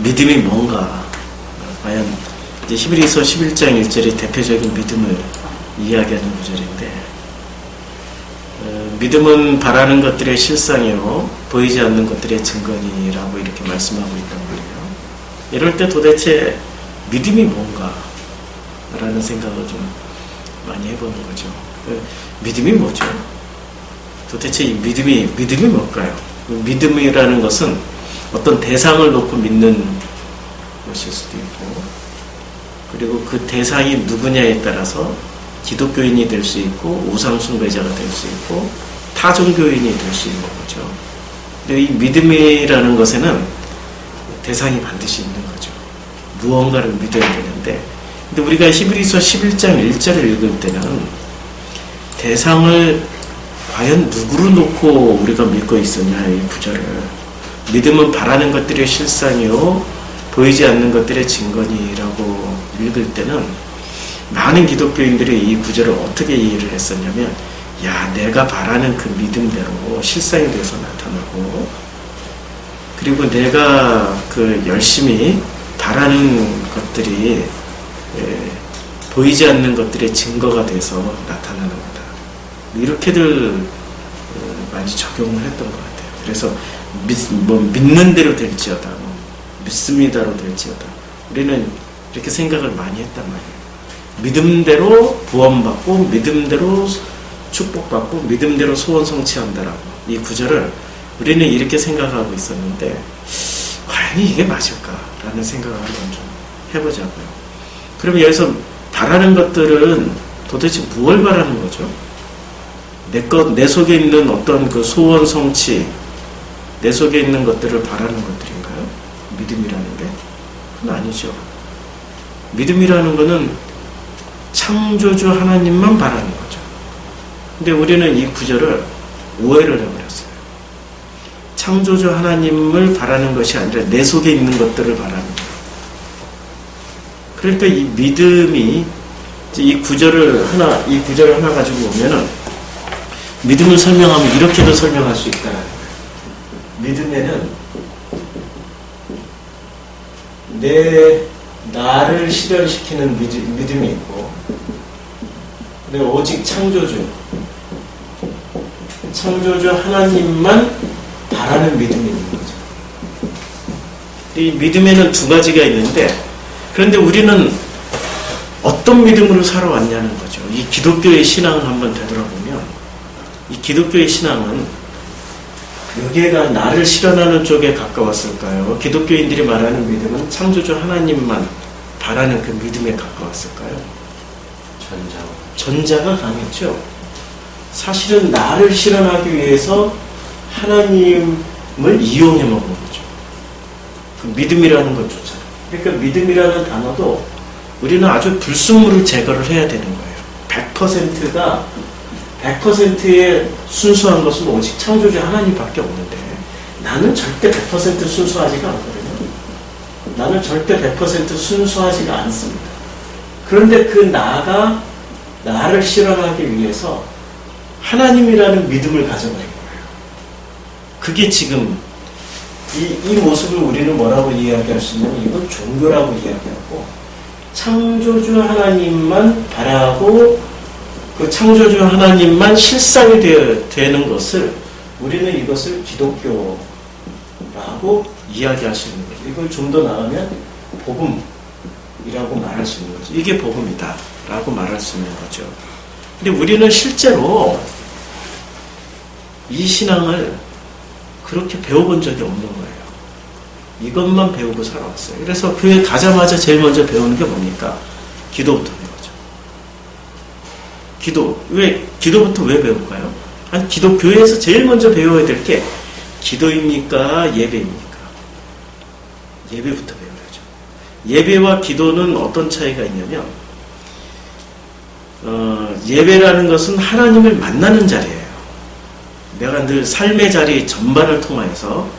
믿음이 뭔가, 과연 이제 히브리서 11장 1절이 대표적인 믿음을 이야기하는 구절인데, 믿음은 바라는 것들의 실상이요 보이지 않는 것들의 증거니라고 이렇게 말씀하고 있단 말이에요. 이럴 때 도대체 믿음이 뭔가 라는 생각을 좀 많이 해보는 거죠. 믿음이 뭐죠? 도대체 이 믿음이 뭘까요? 믿음이라는 것은 어떤 대상을 놓고 믿는 것일 수도 있고, 그리고 그 대상이 누구냐에 따라서 기독교인이 될 수 있고 우상숭배자가 될 수 있고 타종교인이 될 수 있는 거죠. 근데 이 믿음이라는 것에는 대상이 반드시 있는 거죠. 무언가를 믿어야 되는데, 근데 우리가 히브리서 11장 1절을 읽을 때는 대상을 과연 누구로 놓고 우리가 믿고 있었냐, 이 구절을. 믿음은 바라는 것들의 실상이요 보이지 않는 것들의 증거니라고 읽을 때는 많은 기독교인들이 이 구절을 어떻게 이해를 했었냐면, 야, 내가 바라는 그 믿음대로 실상이 돼서 나타나고, 그리고 내가 그 열심히 바라는 것들이 보이지 않는 것들의 증거가 돼서 나타나는 거다. 이렇게들 많이 적용을 했던 것 같아요. 그래서 믿는 대로 될지어다, 믿습니다로 될지어다. 우리는 이렇게 생각을 많이 했단 말이에요. 믿음대로 구원받고 믿음대로 축복받고 믿음대로 소원 성취한다라고, 이 구절을 우리는 이렇게 생각하고 있었는데, 과연 이게 맞을까라는 생각을 한번 좀 해보자고요. 그럼 여기서 바라는 것들은 도대체 무엇을 바라는 거죠? 내 속에 있는 어떤 그 소원 성취, 내 속에 있는 것들을 바라는 것들인가요? 믿음이라는 게? 그건 아니죠. 믿음이라는 거는 창조주 하나님만 바라는 거죠. 근데 우리는 이 구절을 오해를 해버렸어요. 창조주 하나님을 바라는 것이 아니라 내 속에 있는 것들을 바라는 거예요. 그러니까 이 믿음이, 이 구절을 하나 가지고 보면은 믿음을 설명하면 이렇게도 설명할 수 있다는 거예요. 믿음에는 나를 실현시키는 믿음이 있고, 근데 오직 창조주 하나님만 바라는 믿음이 있는 거죠. 이 믿음에는 두 가지가 있는데, 그런데 우리는 어떤 믿음으로 살아왔냐는 거죠. 이 기독교의 신앙을 한번 되돌아보면, 이 기독교의 신앙은 여기가 나를 실현하는 쪽에 가까웠을까요? 기독교인들이 말하는 믿음은 창조주 하나님만 바라는 그 믿음에 가까웠을까요? 전자가 강했죠. 사실은 나를 실현하기 위해서 하나님을 이용해 먹은 거죠. 그 믿음이라는 것조차. 그러니까 믿음이라는 단어도 우리는 아주 불순물을 제거를 해야 되는 거예요. 100%의 순수한 것은 오직 창조주 하나님밖에 없는데, 나는 절대 100% 순수하지가 않거든요. 나는 절대 100% 순수하지가 않습니다. 그런데 그 나를 실현하기 위해서 하나님이라는 믿음을 가져버린 거예요. 그게 지금 이 모습을 우리는 뭐라고 이야기할 수 있냐면, 이건 종교라고 이야기하고, 창조주 하나님만 바라고 그 창조주 하나님만 실상이 되는 것을, 우리는 이것을 기독교라고 이야기할 수 있는 거죠. 이걸 좀 더 나가면 복음이라고 말할 수 있는 거죠. 이게 복음이다 라고 말할 수 있는 거죠. 근데 우리는 실제로 이 신앙을 그렇게 배워본 적이 없는 거예요. 이것만 배우고 살아왔어요. 그래서 교회 가자마자 제일 먼저 배우는 게 뭡니까? 기도부터 배우죠. 기도부터 왜 배울까요? 아니, 기독교회에서 제일 먼저 배워야 될 게 기도입니까? 예배입니까? 예배부터 배워야죠. 예배와 기도는 어떤 차이가 있냐면, 예배라는 것은 하나님을 만나는 자리예요. 내가 늘 삶의 자리 전반을 통하여서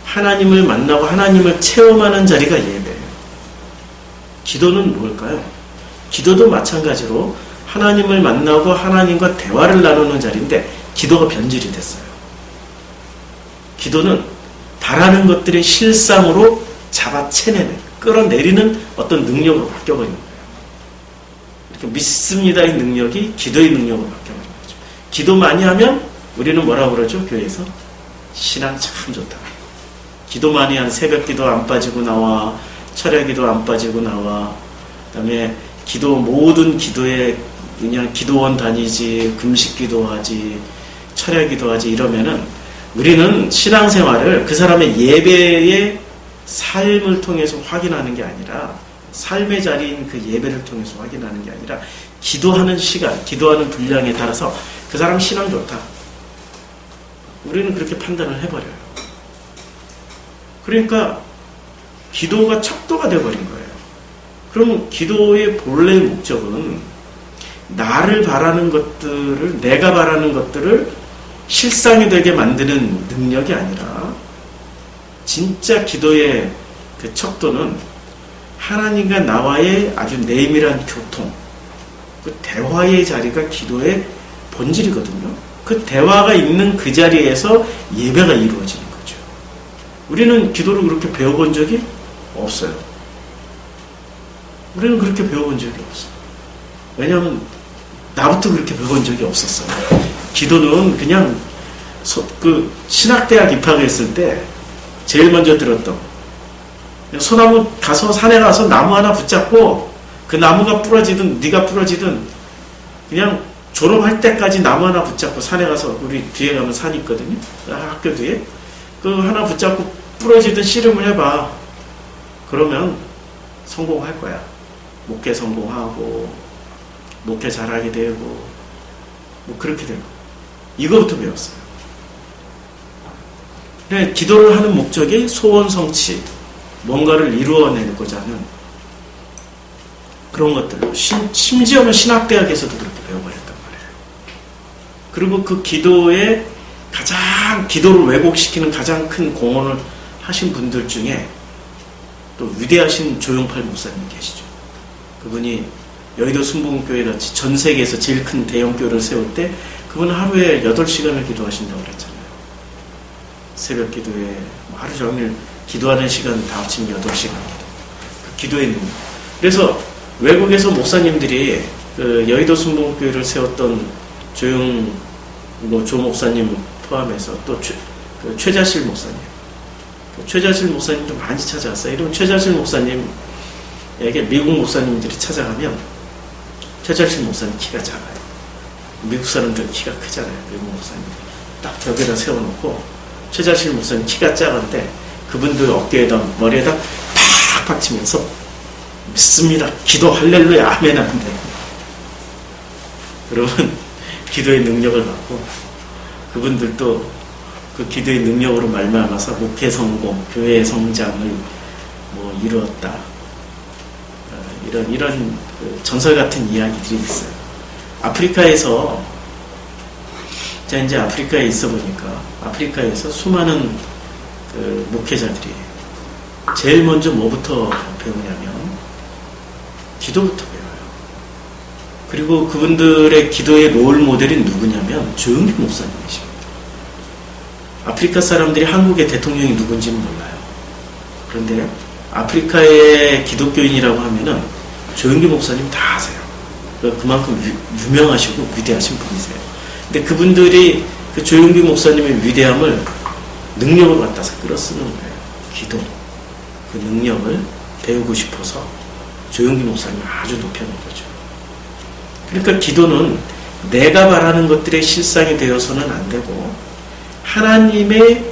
하나님을 만나고 하나님을 체험하는 자리가 예배예요. 기도는 뭘까요? 기도도 마찬가지로 하나님을 만나고 하나님과 대화를 나누는 자리인데, 기도가 변질이 됐어요. 기도는 바라는 것들의 실상으로 잡아채내는, 끌어내리는 어떤 능력으로 바뀌어버리는 거예요. 이렇게 믿습니다의 능력이 기도의 능력으로 바뀌어버리는 거죠. 기도 많이 하면 우리는 뭐라고 그러죠? 교회에서 신앙 참 좋다. 기도 많이 한 새벽 기도 안 빠지고 나와, 철야 기도 안 빠지고 나와, 그 다음에 기도, 모든 기도에 그냥 기도원 다니지, 금식 기도하지, 철야 기도하지, 이러면은 우리는 신앙생활을 그 사람의 예배의 삶을 통해서 확인하는 게 아니라, 삶의 자리인 그 예배를 통해서 확인하는 게 아니라, 기도하는 시간, 기도하는 분량에 따라서 그 사람 신앙 좋다, 우리는 그렇게 판단을 해버려요. 그러니까 기도가 척도가 돼버린 거예요. 그럼 기도의 본래 목적은 나를 바라는 것들을, 내가 바라는 것들을 실상이 되게 만드는 능력이 아니라, 진짜 기도의 그 척도는 하나님과 나와의 아주 내밀한 교통, 그 대화의 자리가 기도의 본질이거든요. 그 대화가 있는 그 자리에서 예배가 이루어지는 거죠. 우리는 기도를 그렇게 배워본 적이 없어요. 우리는 그렇게 배워본 적이 없어요. 왜냐하면 나부터 그렇게 배워본 적이 없었어요. 기도는 그냥 그 신학대학 입학했을 때 제일 먼저 들었던, 소나무 가서, 산에 가서 나무 하나 붙잡고 그 나무가 부러지든 네가 부러지든 그냥 졸업할 때까지 나무 하나 붙잡고 산에 가서, 우리 뒤에 가면 산이 있거든요, 학교 뒤에. 그 하나 붙잡고 부러지든 씨름을 해봐. 그러면 성공할 거야. 목회 성공하고 목회 잘하게 되고 뭐 그렇게 되고. 이거부터 배웠어요. 그래, 기도를 하는 목적이 소원 성취, 뭔가를 이루어내고자 하는 그런 것들로, 심지어는 신학대학에서도 그렇게 배워버렸단 말이에요. 그리고 그 기도에 기도를 왜곡시키는 가장 큰 공헌을 하신 분들 중에 또 위대하신 조용팔 목사님 계시죠. 그분이 여의도 순복음교회 같이 전 세계에서 제일 큰 대형교회를 세울 때 그분은 하루에 8시간을 기도하신다고 그랬잖아요. 새벽 기도에 하루 종일 기도하는 시간 다 합치면 8시간 그 기도의 능력. 그래서 외국에서 목사님들이 그 여의도 순복음교회를 세웠던 조 목사님 포함해서 또 최자실 목사님, 최자실 목사님도 많이 찾아왔어요. 이런 최자실 목사님에게 미국 목사님들이 찾아가면 최자실 목사님 키가 작아요. 미국 사람들 키가 크잖아요. 미국 목사님 딱 벽에다 세워놓고 최자실 목사님 키가 작은데 그분들 어깨에다 머리에다 팍팍 치면서 믿습니다, 기도 할렐루야 아멘 하는데, 그러면 기도의 능력을 받고 그분들도 그 기도의 능력으로 말미암아서 목회 성공, 교회의 성장을 뭐 이루었다. 이런 그 전설 같은 이야기들이 있어요. 아프리카에서, 제가 이제 아프리카에 있어 보니까 아프리카에서 수많은 그 목회자들이 제일 먼저 뭐부터 배우냐면 기도부터 배워요. 그리고 그분들의 기도의 롤 모델이 누구냐면 조용기 목사님이십니다. 아프리카 사람들이 한국의 대통령이 누군지는 몰라요. 그런데 아프리카의 기독교인이라고 하면은 조용기 목사님 다 아세요. 그만큼 유명하시고 위대하신 분이세요. 근데 그분들이 그 조용기 목사님의 위대함을 능력을 갖다서 끌어쓰는 거예요. 기도. 그 능력을 배우고 싶어서 조용기 목사님을 아주 높여놓은 거죠. 그러니까 기도는 내가 바라는 것들의 실상이 되어서는 안 되고 하나님의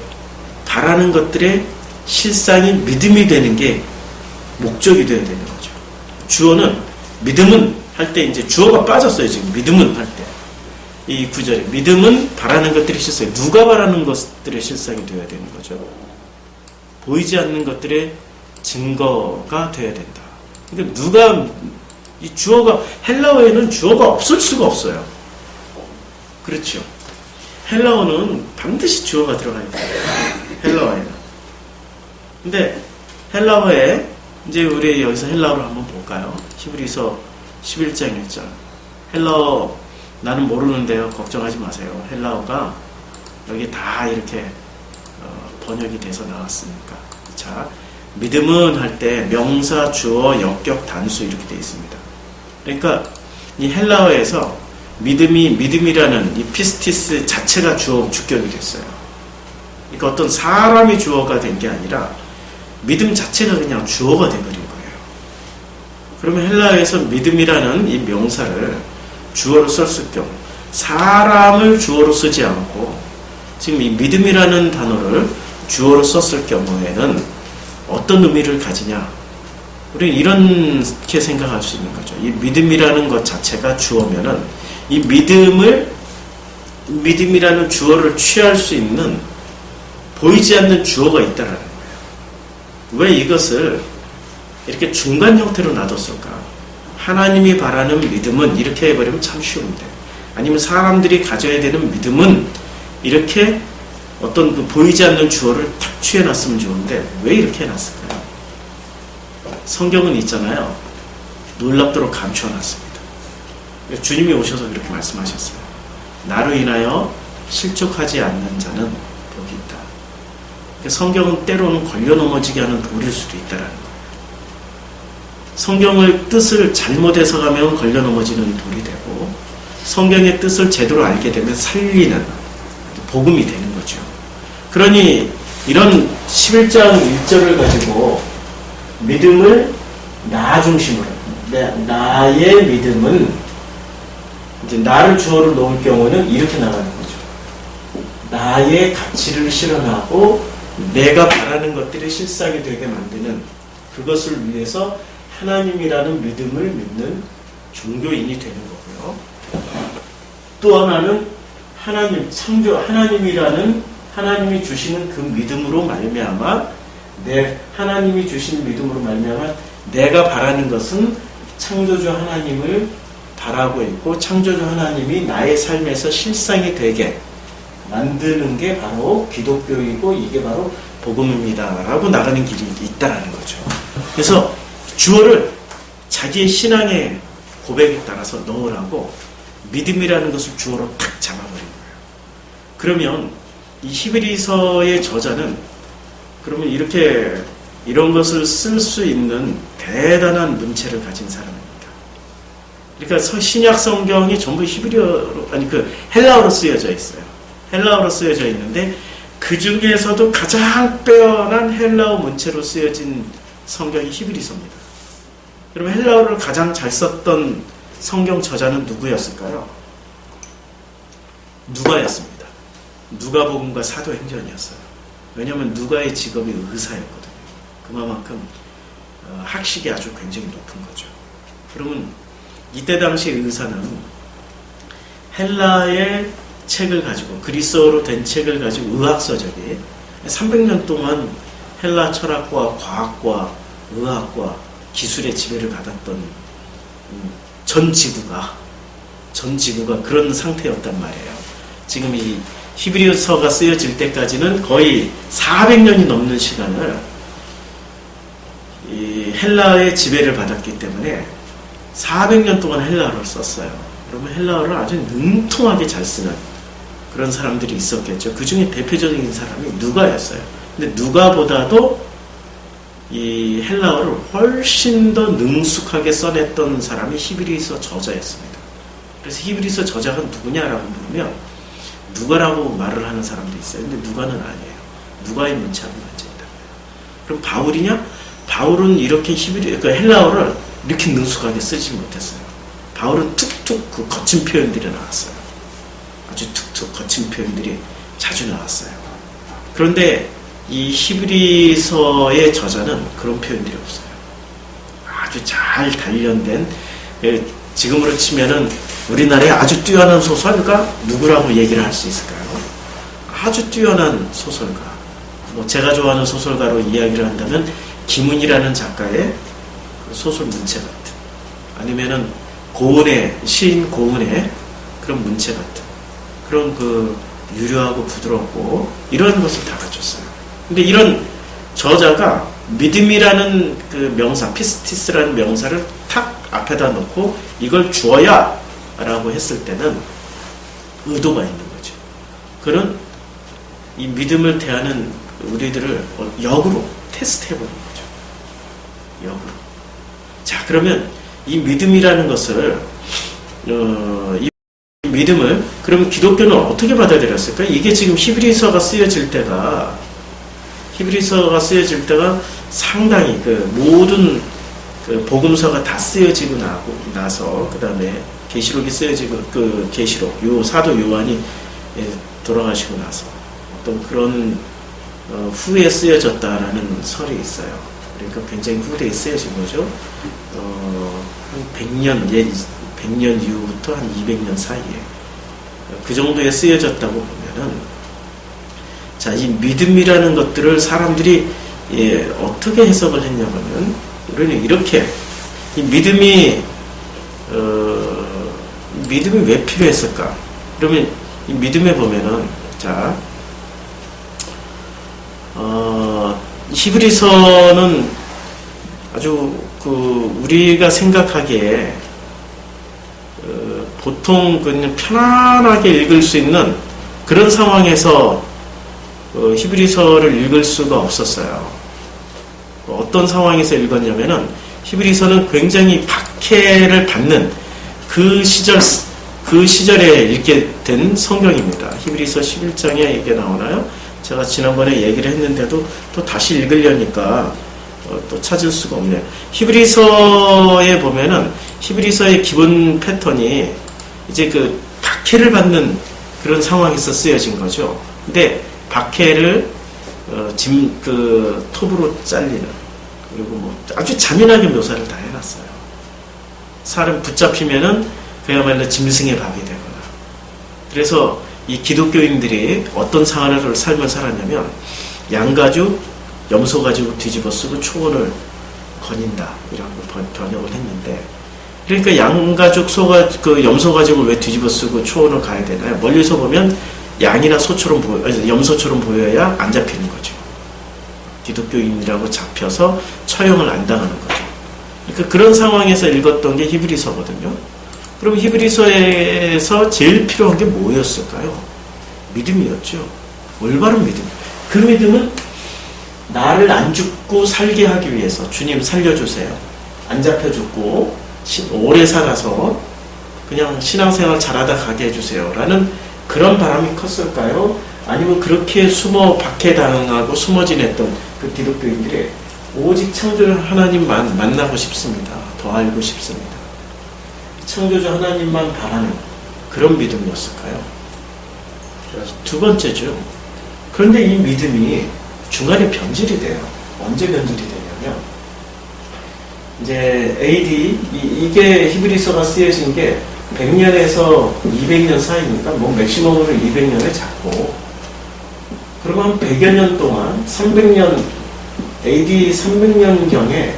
바라는 것들의 실상이 믿음이 되는 게 목적이 되어야 되는 거죠. 주어는 믿음은 할 때 이제 주어가 빠졌어요. 지금 믿음은 할 때. 이 구절에 믿음은 바라는 것들이 실상이, 누가 바라는 것들의 실상이 되어야 되는 거죠. 보이지 않는 것들의 증거가 되어야 된다. 근데 누가, 이 주어가, 헬라어에는 주어가 없을 수가 없어요. 그렇죠. 헬라어는 반드시 주어가 들어가야 돼요. 헬라어에는. 근데 헬라어에 이제 우리 여기서 헬라어를 한번 볼까요? 히브리서 11장 1절. 헬라어 나는 모르는데요. 걱정하지 마세요. 헬라어가 여기 다 이렇게 번역이 돼서 나왔으니까. 자, 믿음은 할 때 명사, 주어, 역격, 단수 이렇게 되어 있습니다. 그러니까 이 헬라어에서 믿음이라는 이 피스티스 자체가 주격이 됐어요. 그러니까 어떤 사람이 주어가 된 게 아니라 믿음 자체가 그냥 주어가 돼버린 거예요. 그러면 헬라어에서 믿음이라는 이 명사를 주어로 썼을 경우 사람을 주어로 쓰지 않고 지금 이 믿음이라는 단어를 주어로 썼을 경우에는 어떤 의미를 가지냐? 우리는 이렇게 생각할 수 있는 거죠. 이 믿음이라는 것 자체가 주어면은 이 믿음이라는 주어를 취할 수 있는 보이지 않는 주어가 있다라는 거예요. 왜 이것을 이렇게 중간 형태로 놔뒀을까? 하나님이 바라는 믿음은 이렇게 해버리면 참 쉬운데, 아니면 사람들이 가져야 되는 믿음은 이렇게 어떤 그 보이지 않는 주어를 탁 취해놨으면 좋은데 왜 이렇게 해놨을까요? 성경은 있잖아요. 놀랍도록 감추어놨습니다. 주님이 오셔서 그렇게 말씀하셨어요. 나로 인하여 실족하지 않는 자는 복이 있다. 성경은 때로는 걸려 넘어지게 하는 돌일 수도 있다라는 거예요. 성경의 뜻을 잘못 해석하면 걸려 넘어지는 돌이 되고, 성경의 뜻을 제대로 알게 되면 살리는 복음이 되는 거죠. 그러니 이런 11장 1절을 가지고 믿음을 나 중심으로, 나의 믿음은 이제 나를 주어로 놓을 경우는 이렇게 나가는 거죠. 나의 가치를 실현하고 내가 바라는 것들이 실상이 되게 만드는, 그것을 위해서 하나님이라는 믿음을 믿는 종교인이 되는 거고요. 또 하나는 하나님, 창조 하나님이 주시는 그 믿음으로 말미암아, 하나님이 주신 믿음으로 말미암아 내가 바라는 것은 창조주 하나님을 바라고 있고, 창조주 하나님이 나의 삶에서 실상이 되게 만드는 게 바로 기독교이고 이게 바로 복음입니다 라고 나가는 길이 있다라는 거죠. 그래서 주어를 자기의 신앙의 고백에 따라서 넣으라고 믿음이라는 것을 주어로 탁 잡아버린 거예요. 그러면 이 히브리서의 저자는 그러면 이런 것을 쓸 수 있는 대단한 문체를 가진 사람입니다. 그러니까 신약 성경이 전부 헬라어로 쓰여져 있어요. 헬라어로 쓰여져 있는데 그 중에서도 가장 빼어난 헬라어 문체로 쓰여진 성경이 히브리서입니다. 그러면 헬라어를 가장 잘 썼던 성경 저자는 누구였을까요? 누가였습니다. 누가복음과 사도행전이었어요. 왜냐하면 누가의 직업이 의사였거든요. 그만큼 학식이 아주 굉장히 높은 거죠. 그러면 이때 당시 의사는 헬라의 책을 가지고, 그리스어로 된 책을 가지고 의학서적이 300년 동안 헬라 철학과 과학과 의학과 기술의 지배를 받았던 전 지구가 그런 상태였단 말이에요. 지금 이 히브리서가 쓰여질 때까지는 거의 400년이 넘는 시간을 이 헬라의 지배를 받았기 때문에 400년 동안 헬라어를 썼어요. 그러면 헬라어를 아주 능통하게 잘 쓰는 그런 사람들이 있었겠죠. 그 중에 대표적인 사람이 누가였어요. 근데 누가보다도 이 헬라어를 훨씬 더 능숙하게 써냈던 사람이 히브리서 저자였습니다. 그래서 히브리서 저자가 누구냐라고 물으면 누가라고 말을 하는 사람도 있어요. 근데 누가는 아니에요. 누가의 문체하고 문제입니다. 그럼 바울이냐? 바울은 이렇게 헬라어를 이렇게 능숙하게 쓰지 못했어요. 바울은 툭툭 그 거친 표현들이 나왔어요. 아주 툭툭 거친 표현들이 자주 나왔어요. 그런데 이 히브리서의 저자는 그런 표현들이 없어요. 아주 잘 단련된, 지금으로 치면은 우리나라의 아주 뛰어난 소설가 누구라고 얘기를 할 수 있을까요? 아주 뛰어난 소설가. 제가 좋아하는 소설가로 이야기를 한다면 김은이라는 작가의 소설 문체 같은, 아니면은 시인 고은의 그런 문체 같은, 그런 유려하고 부드럽고 이런 것을 다 갖췄어요. 근데 이런 저자가 믿음이라는 그 명사, 피스티스라는 명사를 탁 앞에다 놓고 이걸 주어야 라고 했을 때는 의도가 있는 거죠. 그는 이 믿음을 대하는 우리들을 역으로 테스트해보는 거죠. 역으로. 자, 그러면 이 믿음이라는 것을 이 믿음을 그러면 기독교는 어떻게 받아들였을까? 이게 지금 히브리서가 쓰여질 때가 상당히 그 모든 그 복음서가 다 쓰여지고 나서 그 다음에 계시록이 쓰여지고 그 계시록 사도 요한이 돌아가시고 나서 어떤 그런 후에 쓰여졌다라는 설이 있어요. 그러니까 굉장히 후대에 쓰여진 거죠. 한 100년 이후부터 한 200년 사이에 그 정도에 쓰여졌다고 보면은, 자, 이 믿음이라는 것들을 사람들이 어떻게 해석을 했냐면은, 우리는 이렇게 이 믿음이 왜 필요했을까? 그러면 이 믿음에 보면은, 자, 히브리서는 아주 우리가 생각하기에 보통 그냥 편안하게 읽을 수 있는 그런 상황에서 히브리서를 읽을 수가 없었어요. 어떤 상황에서 읽었냐면은, 히브리서는 굉장히 박해를 받는 그 시절에 읽게 된 성경입니다. 히브리서 11장에 이게 나오나요? 제가 지난번에 얘기를 했는데도 또 다시 읽으려니까 또 찾을 수가 없네요. 히브리서에 보면은 히브리서의 기본 패턴이 이제 그 박해를 받는 그런 상황에서 쓰여진 거죠. 근데 박해를 톱으로 잘리는, 그리고 뭐 아주 잔인하게 묘사를 다 해놨어요. 사람 붙잡히면은 그야말로 짐승의 밥이 되거나. 그래서 이 기독교인들이 어떤 삶을 살았냐면, 양가죽, 염소 가지고 뒤집어 쓰고 초원을 거닌다, 이라고 번역을 했는데, 그러니까 양가죽, 염소 가지고 왜 뒤집어 쓰고 초원을 가야 되나요? 멀리서 보면 양이나 염소처럼 보여야 안 잡히는 거죠. 기독교인이라고 잡혀서 처형을 안 당하는 거죠. 그러니까 그런 상황에서 읽었던 게 히브리서거든요. 그럼 히브리서에서 제일 필요한 게 뭐였을까요? 믿음이었죠. 올바른 믿음. 그 믿음은 나를 안 죽고 살게 하기 위해서, 주님 살려주세요, 안 잡혀 죽고 오래 살아서 그냥 신앙생활 잘하다 가게 해주세요 라는 그런 바람이 컸을까요? 아니면 그렇게 박해당하고 숨어 지냈던 그 기독교인들이 오직 창조주 하나님만 만나고 싶습니다, 더 알고 싶습니다, 창조주 하나님만 바라는 그런 믿음이었을까요? 두 번째죠. 그런데 이 믿음이 중간에 변질이 돼요. 언제 변질이 되냐면, 이제 AD, 이게 히브리서가 쓰여진 게 100년에서 200년 사이니까 뭐 맥시멈으로 200년을 잡고, 그러면 100여 년 동안 300년, AD 300년경에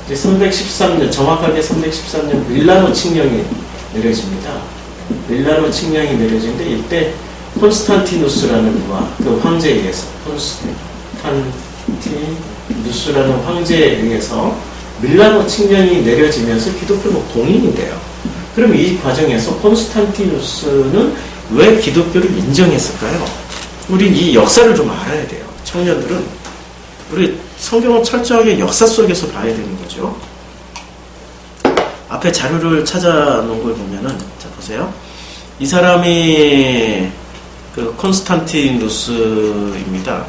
이제 313년, 정확하게 313년 밀라노 칙령이 내려집니다. 밀라노 칙령이 내려지는데, 이때 콘스탄티누스라는 그 황제에 의해서, 콘스탄티누스라는 황제에 의해서 밀라노 칙령이 내려지면서 기독교는 공인이 돼요. 그럼 이 과정에서 콘스탄티누스는 왜 기독교를 인정했을까요? 우린 이 역사를 좀 알아야 돼요. 청년들은 우리 성경을 철저하게 역사 속에서 봐야 되는 거죠. 앞에 자료를 찾아놓은 걸 보면은, 자, 보세요. 이 사람이 그 콘스탄티누스입니다.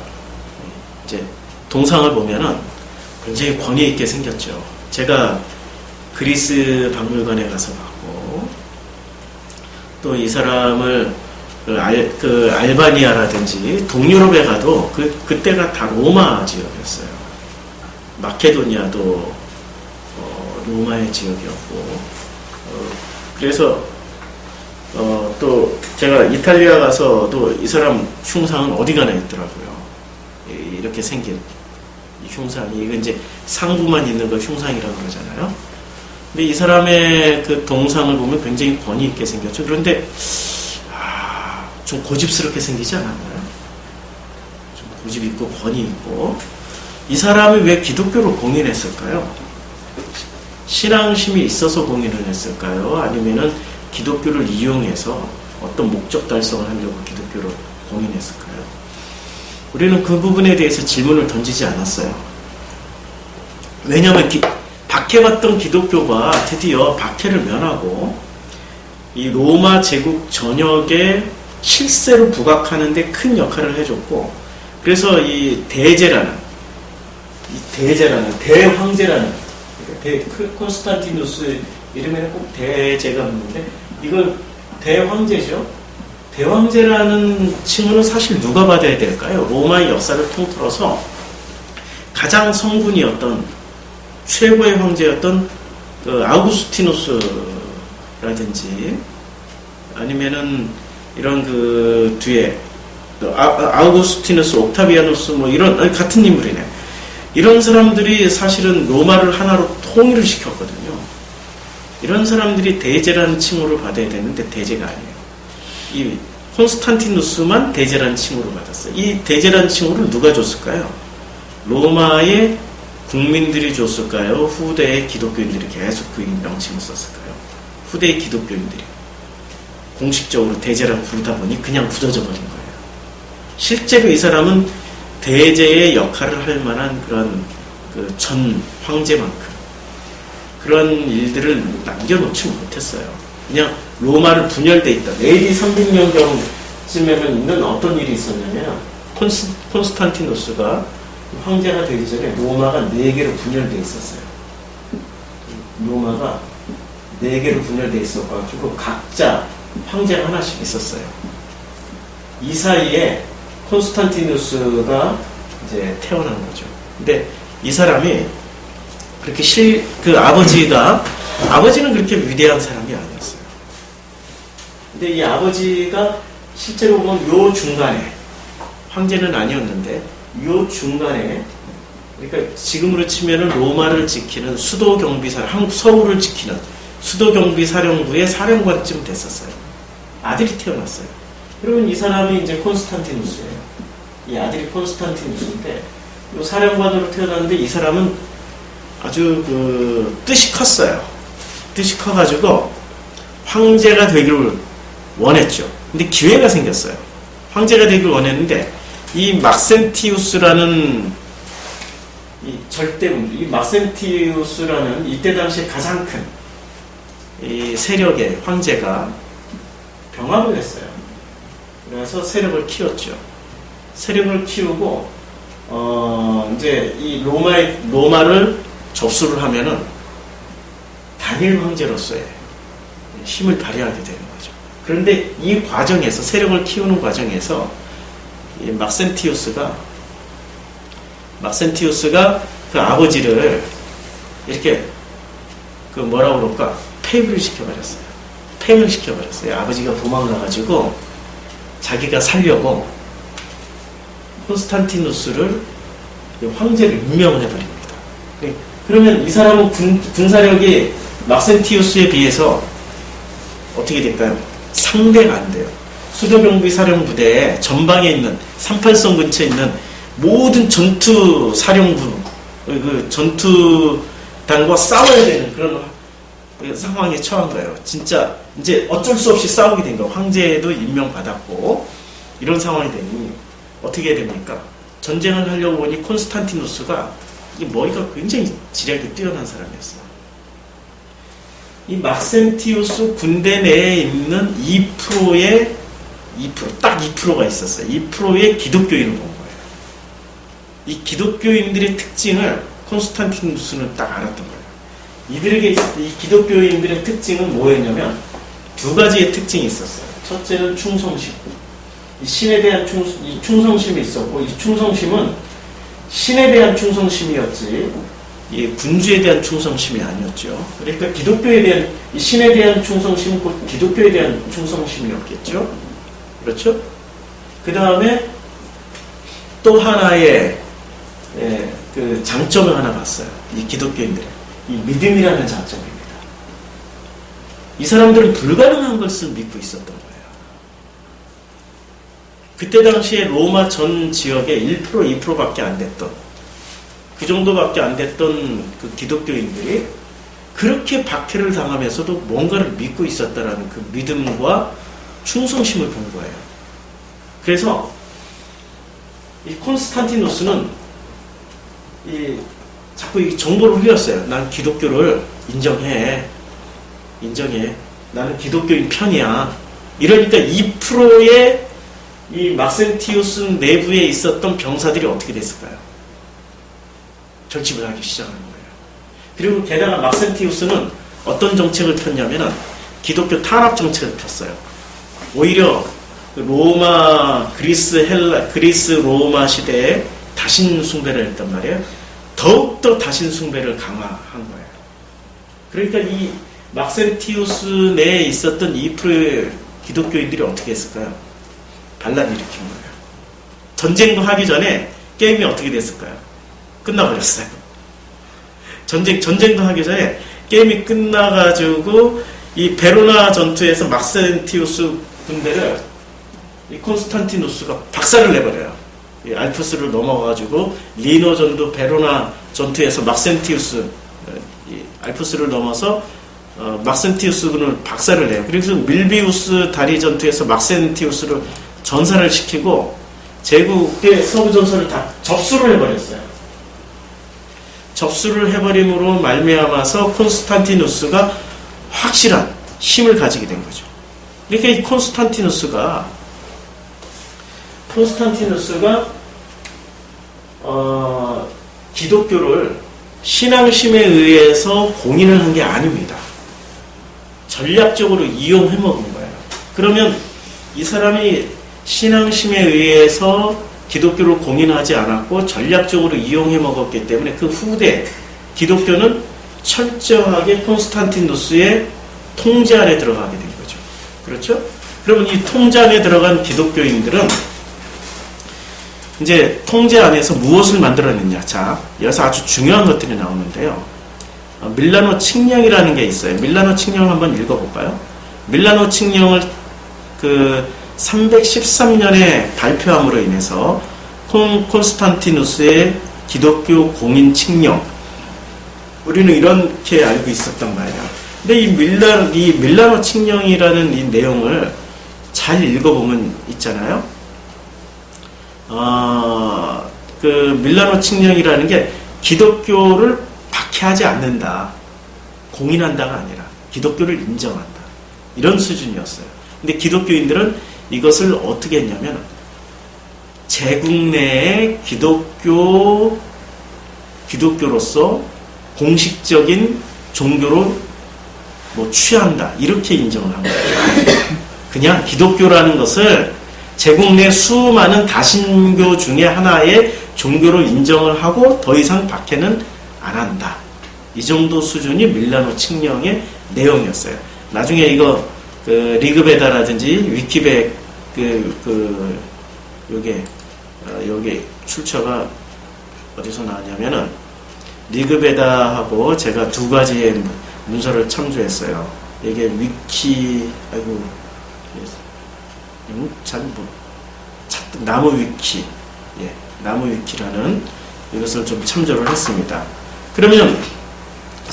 이제 동상을 보면은 굉장히 권위 있게 생겼죠. 제가 그리스 박물관에 가서 봤고, 또 이 사람을 알바니아라든지 동유럽에 가도 그때가 다 로마 지역이었어요. 마케도니아도 로마의 지역이었고, 그래서 또 제가 이탈리아 가서도 이 사람 흉상은 어디 가나 있더라고요. 이렇게 생긴 이 흉상이, 이건 이제 상부만 있는 걸 흉상이라고 그러잖아요. 근데 이 사람의 그 동상을 보면 굉장히 권위 있게 생겼죠. 그런데 좀 고집스럽게 생기지 않았나요? 좀 고집 있고 권위 있고. 이 사람이 왜 기독교를 공인했을까요? 신앙심이 있어서 공인을 했을까요? 아니면은 기독교를 이용해서 어떤 목적 달성을 하려고 기독교를 공인했을까요? 우리는 그 부분에 대해서 질문을 던지지 않았어요. 왜냐하면 박해받던 기독교가 드디어 박해를 면하고 이 로마 제국 전역에 실세로 부각하는 데 큰 역할을 해줬고, 그래서 이 대제라는 대황제라는 콘스탄티누스 이름에는 꼭 대제가 있는데 이걸 대황제죠. 대황제라는 칭호는 사실 누가 받아야 될까요? 로마의 역사를 통틀어서 가장 성군이었던 최고의 황제였던 그 아우구스티누스라든지 아니면은 이런 그 뒤에 아우구스티누스, 옥타비아누스 뭐 이런 같은 인물이네. 이런 사람들이 사실은 로마를 하나로 통일을 시켰거든요. 이런 사람들이 대제라는 칭호를 받아야 되는데 대제가 아니에요. 이 콘스탄티누스만 대제라는 칭호를 받았어요. 이 대제라는 칭호를 누가 줬을까요? 로마의 국민들이 줬을까요? 후대의 기독교인들이 계속 그 명칭을 썼을까요? 후대의 기독교인들이 공식적으로 대제라고 부르다 보니 그냥 굳어져 버린 거예요. 실제로 이 사람은 대제의 역할을 할 만한 그런 그 전 황제만큼 그런 일들을 남겨놓지 못했어요. 그냥 로마를 분열돼 있다. AD 300년경쯤에는 있는 어떤 일이 있었냐면 콘스탄티누스가 황제가 되기 전에 로마가 4개로 분열돼 있었어요. 로마가 4개로 분열돼 있어가지고 각자 황제가 하나씩 있었어요. 이 사이에 콘스탄티누스가 이제 태어난 거죠. 근데 이 사람이 그렇게 아버지는 그렇게 위대한 사람이 아니었어요. 근데 이 아버지가 실제로 보면 요 중간에 황제는 아니었는데 요 중간에 그러니까 지금으로 치면은 로마를 지키는 한국 서울을 지키는 수도경비사령부의 사령관쯤 됐었어요. 아들이 태어났어요. 그러면 이 사람이 이제 콘스탄티누스예요. 이 아들이 콘스탄티누스인데 요 사령관으로 태어났는데 이 사람은 아주 그 뜻이 컸어요. 뜻이 커가지고 황제가 되기를 원했죠. 근데 기회가 생겼어요. 황제가 되기를 원했는데 이 막센티우스라는 이 절대군주, 이 막센티우스라는 이때 당시에 가장 큰 이 세력의 황제가 병합을 했어요. 그래서 세력을 키웠죠. 세력을 키우고 이제 이 로마를 접수를 하면은 단일 황제로서의 힘을 발휘하게 되는 거죠. 그런데 이 과정에서 세력을 키우는 과정에서 이 막센티우스가 그 아버지를 이렇게 그 뭐라 그럴까 폐위를 시켜버렸어요. 아버지가 도망가가지고 자기가 살려고 콘스탄티누스를 황제를 임명을 해버립니다. 그러면 이 사람은 군사력이 막센티우스에 비해서 어떻게 될까요? 상대가 안 돼요. 수도경비사령부대에 전방에 있는 38선 근처에 있는 모든 전투사령부 그 전투단과 싸워야 되는 그런 상황에 처한 거예요. 진짜 이제 어쩔 수 없이 싸우게 된 거예요. 황제도 임명받았고 이런 상황이 되니 어떻게 됩니까? 전쟁을 하려고 보니 콘스탄티누스가 이 머리가 굉장히 지략이 뛰어난 사람이었어요. 이 막센티우스 군대 내에 있는 2%가 있었어요. 2%의 기독교인을 본 거예요. 이 기독교인들의 특징을 콘스탄티누스는 딱 알았던 거예요. 이들에게 이 기독교인들의 특징은 뭐였냐면 2가지의 특징이 있었어요. 첫째는 충성심. 이 신에 대한 충성심이 있었고, 이 충성심은 신에 대한 충성심이었지, 이 군주에 대한 충성심이 아니었죠. 그러니까 기독교에 대한, 이 신에 대한 충성심은 곧 기독교에 대한 충성심이었겠죠. 그렇죠? 그 다음에 또 하나의 그 장점을 하나 봤어요. 이 기독교인들의 이 믿음이라는 장점입니다. 이 사람들은 불가능한 것을 믿고 있었던 거예요. 그때 당시에 로마 전 지역에 1%, 2%밖에 안 됐던, 그 정도밖에 안 됐던 그 기독교인들이 그렇게 박해를 당하면서도 뭔가를 믿고 있었다라는 그 믿음과 충성심을 본 거예요. 그래서 이 콘스탄티누스는 이 자꾸 이 정보를 흘렸어요. 난 기독교를 인정해. 나는 기독교인 편이야. 이러니까 2%의 이 막센티우스 내부에 있었던 병사들이 어떻게 됐을까요? 결집을 하기 시작하는 거예요. 그리고 게다가 막센티우스는 어떤 정책을 폈냐면은 기독교 탄압 정책을 폈어요. 오히려 로마, 그리스 로마 시대에 다신 숭배를 했단 말이에요. 더욱더 다신 숭배를 강화한 거예요. 그러니까 이 막센티우스 내에 있었던 2%의 기독교인들이 어떻게 했을까요? 반란을 일으킨 거예요. 전쟁도 하기 전에 게임이 어떻게 됐을까요? 끝나버렸어요. 전쟁도 하기 전에 게임이 끝나가지고 이 베로나 전투에서 막센티우스 군대를 이 콘스탄티누스가 박살을 내버려요. 이 알프스를 넘어가지고 리노전도 베로나 전투에서 막센티우스 이 알프스를 넘어서 막센티우스 군을 박살을 내요. 그래서 밀비우스 다리 전투에서 막센티우스를 전사를 시키고 제국의 서부 전선을 다 접수를 해버렸어요. 접수를 해버림으로 말미암아서 콘스탄티누스가 확실한 힘을 가지게 된 거죠. 그러니까 이 콘스탄티누스가 기독교를 신앙심에 의해서 공인을 한 게 아닙니다. 전략적으로 이용해 먹은 거예요. 그러면 이 사람이 신앙심에 의해서 기독교를 공인하지 않았고 전략적으로 이용해 먹었기 때문에 그 후대 기독교는 철저하게 콘스탄티누스의 통제 아래 들어가게 된 거죠. 그렇죠? 그러면 이 통제 안에 들어간 기독교인들은 이제 통제 안에서 무엇을 만들어냈냐. 자, 여기서 아주 중요한 것들이 나오는데요. 밀라노 칙령이라는 게 있어요. 밀라노 칙령을 한번 읽어볼까요? 밀라노 칙령을 313년에 발표함으로 인해서 콘스탄티누스의 기독교 공인 칙령, 우리는 이렇게 알고 있었단 말이야. 근데 이 밀라노 칙령이라는 이 내용을 잘 읽어보면 있잖아요. 밀라노 칙령이라는 게 기독교를 박해하지 않는다, 공인한다가 아니라 기독교를 인정한다, 이런 수준이었어요. 근데 기독교인들은 이것을 어떻게 했냐면 제국 내의 기독교로서 공식적인 종교로 취한다, 이렇게 인정을 한 거예요. 그냥 기독교라는 것을 제국 내 수많은 다신교 중에 하나의 종교로 인정을 하고 더 이상 박해는 안 한다, 이 정도 수준이 밀라노 칙령의 내용이었어요. 나중에 이거 리그베다라든지 위키백 요게 출처가 어디서 나왔냐면은 리그베다하고 제가 두 가지의 문서를 참조했어요. 이게 나무 위키, 나무 위키라는 이것을 좀 참조를 했습니다. 그러면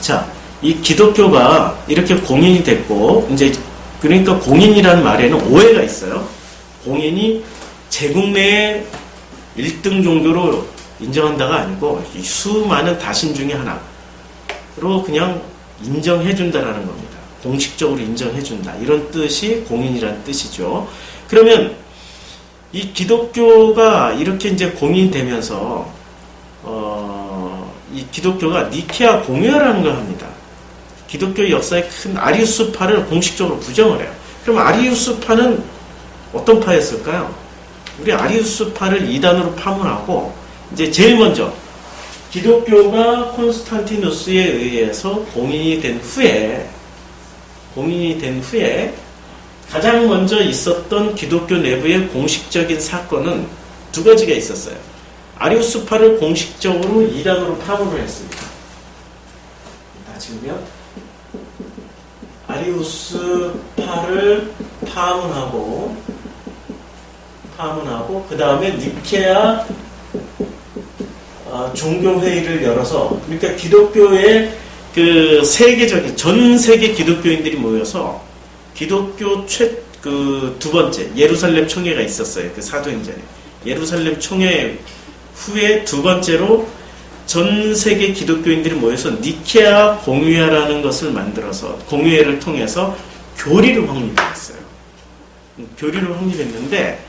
자, 이 기독교가 이렇게 공인이 됐고, 이제 그러니까 공인이라는 말에는 오해가 있어요. 공인이 제국 내의 1등 종교로 인정한다가 아니고 이 수많은 다신 중에 하나로 그냥 인정해준다라는 겁니다. 공식적으로 인정해준다, 이런 뜻이 공인이라는 뜻이죠. 그러면 이 기독교가 이렇게 이제 공인되면서 이 기독교가 니케아 공회라는 걸 합니다. 기독교 역사의 큰 아리우스파를 공식적으로 부정을 해요. 그럼 아리우스파는 어떤 파였을까요? 우리 아리우스파를 이단으로 파문하고, 이제 제일 먼저 기독교가 콘스탄티누스에 의해서 공인이 된 후에 가장 먼저 있었던 기독교 내부의 공식적인 사건은 두 가지가 있었어요. 아리우스파를 공식적으로 이단으로 파문을 했습니다. 지금요, 아리우스파를 파문하고 그 다음에 니케아 종교회의를 열어서, 그러니까 기독교의 세계적인 전 세계 기독교인들이 모여서 기독교 두 번째 예루살렘 총회가 있었어요. 사도행전에 예루살렘 총회 후에 두 번째로 전 세계 기독교인들이 모여서 니케아 공의회라는 것을 만들어서 공의회를 통해서 교리를 확립했어요. 교리를 확립했는데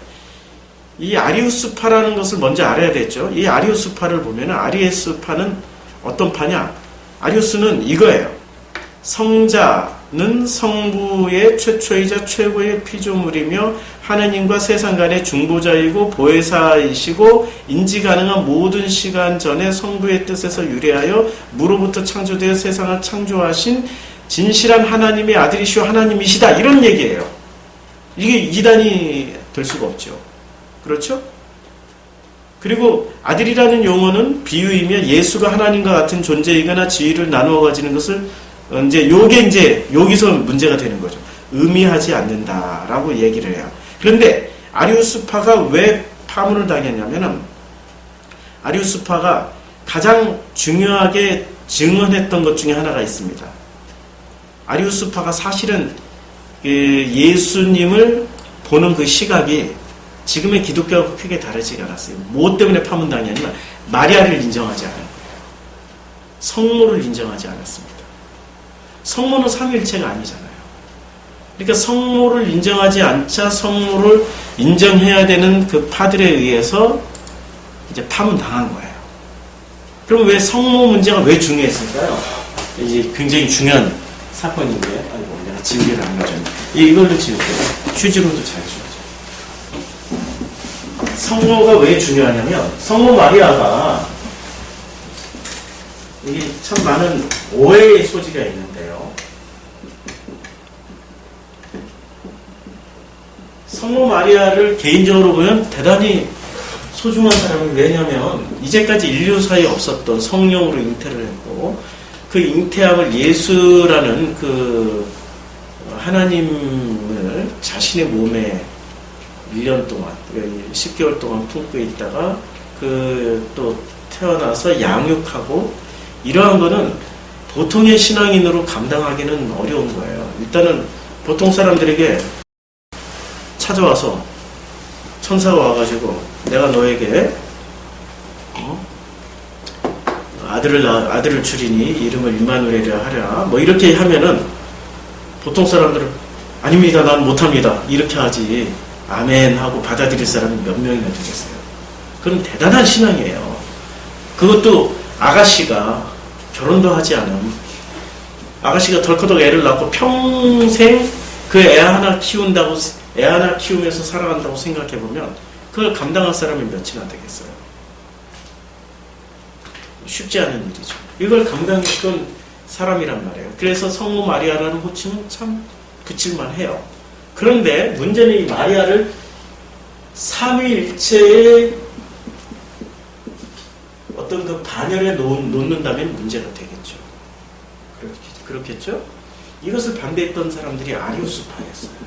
이 아리우스파라는 것을 먼저 알아야 되죠. 이 아리우스파를 보면 아리우스파는 어떤 파냐? 아리우스는 이거예요. 성자는 성부의 최초이자 최고의 피조물이며 하느님과 세상 간의 중보자이고 보혜사이시고 인지 가능한 모든 시간 전에 성부의 뜻에서 유래하여 무로부터 창조되어 세상을 창조하신 진실한 하나님의 아들이시오 하나님이시다. 이런 얘기예요. 이게 이단이 될 수가 없죠. 그렇죠? 그리고 아들이라는 용어는 비유이며 예수가 하나님과 같은 존재이거나 지위를 나누어 가지는 것을 이제 여기서 문제가 되는 거죠. 의미하지 않는다라고 얘기를 해요. 그런데 아리우스파가 왜 파문을 당했냐면은 아리우스파가 가장 중요하게 증언했던 것 중에 하나가 있습니다. 아리우스파가 사실은 예수님을 보는 그 시각이 지금의 기독교하고 크게 다르지가 않았어요. 뭐 때문에 파문당했냐면 마리아를 인정하지 않은 거예요. 성모를 인정하지 않았습니다. 성모는 삼위일체가 아니잖아요. 그러니까 성모를 인정하지 않자 성모를 인정해야 되는 그 파들에 의해서 이제 파문당한 거예요. 그럼 왜 성모 문제가 왜 중요했을까요? 이제 굉장히 중요한 사건인데, 아이고, 내가 지우개를 안 가져왔네. 이걸로 지울게요. 휴지로도 잘 지워져. 성모가 왜 중요하냐면, 성모 마리아가, 이게 참 많은 오해의 소지가 있는데요. 성모 마리아를 개인적으로 보면 대단히 소중한 사람은 왜냐하면 이제까지 인류사에 없었던 성령으로 잉태를 했고 그 잉태함을 예수라는 그 하나님을 자신의 몸에 1년 동안 10개월 동안 품고 있다가 그 또 태어나서 양육하고 이러한 거는 보통의 신앙인으로 감당하기는 어려운 거예요. 일단은 보통 사람들에게 찾아와서 천사가 와가지고 내가 너에게 아들을 주리니 이름을 임마누엘이라 하랴 뭐 이렇게 하면은 보통 사람들은 아닙니다 난 못합니다 이렇게 하지 아멘 하고 받아들일 사람이 몇 명이나 되겠어요. 그건 대단한 신앙이에요. 그것도 아가씨가 결혼도 하지 않은 아가씨가 덜커덕 애를 낳고 평생 그 애 하나 키우면서 살아간다고 생각해보면 그걸 감당할 사람이 몇이나 되겠어요. 쉽지 않은 일이죠. 이걸 감당했던 사람이란 말이에요. 그래서 성모 마리아라는 호칭은 참 그칠만 해요. 그런데 문제는 이 마리아를 삼위일체의 어떤 그 반열에 놓는다면 문제가 되겠죠. 그렇겠죠? 이것을 반대했던 사람들이 아리우스파였어요.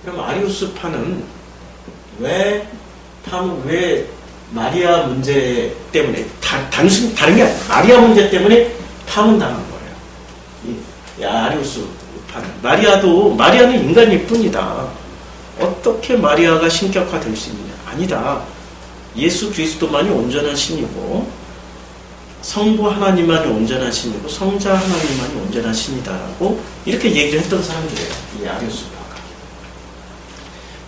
그럼 아리우스파는 왜 마리아 문제 때문에 단순히 다른 게 아니라 마리아 문제 때문에 파문당한 거예요. 이 아리우스파는 마리아는 인간일 뿐이다. 어떻게 마리아가 신격화될 수 있느냐? 아니다. 예수 그리스도만이 온전한 신이고 성부 하나님만이 온전한 신이고 성자 하나님만이 온전한 신이다라고 이렇게 얘기를 했던 사람들이에요. 이 아리우스파가.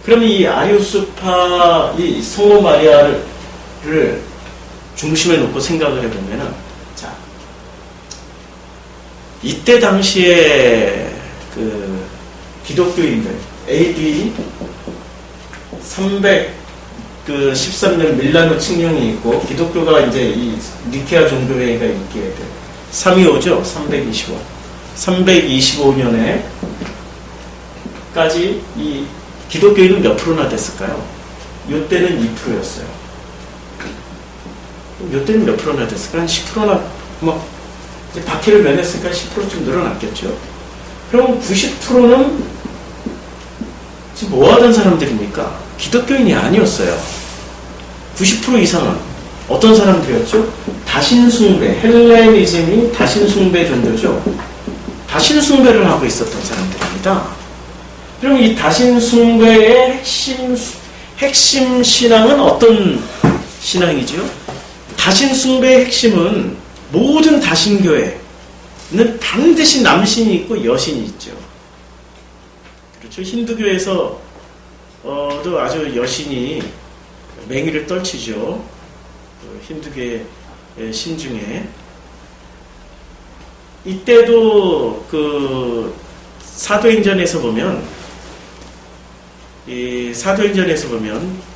그러면 이 아리우스파, 이 성모 마리아를 중심에 놓고 생각을 해보면은, 자, 이때 당시에 그 기독교인들, AD 313년 밀라노 칙령이 있고, 기독교가 이제 이 니케아 종교회의가 있게 돼. 325죠? 325년에까지 이 기독교인은 몇 프로나 됐을까요? 요때는 2%였어요. 요때는 몇 프로나 됐을까? 한 10%나, 이제 박해를 면했으니까 10%좀 늘어났겠죠. 그럼 90%는 지금 뭐 하던 사람들입니까? 기독교인이 아니었어요. 90% 이상은 어떤 사람들이었죠? 다신숭배, 헬레니즘이 다신숭배 종교죠. 다신숭배를 하고 있었던 사람들입니다. 그럼 이 다신숭배의 핵심 신앙은 어떤 신앙이죠? 다신 숭배의 핵심은 모든 다신교회는 반드시 남신이 있고 여신이 있죠. 그렇죠. 힌두교에서 도 아주 여신이 맹위를 떨치죠. 힌두교의 신 중에. 이때도 그 사도행전에서 보면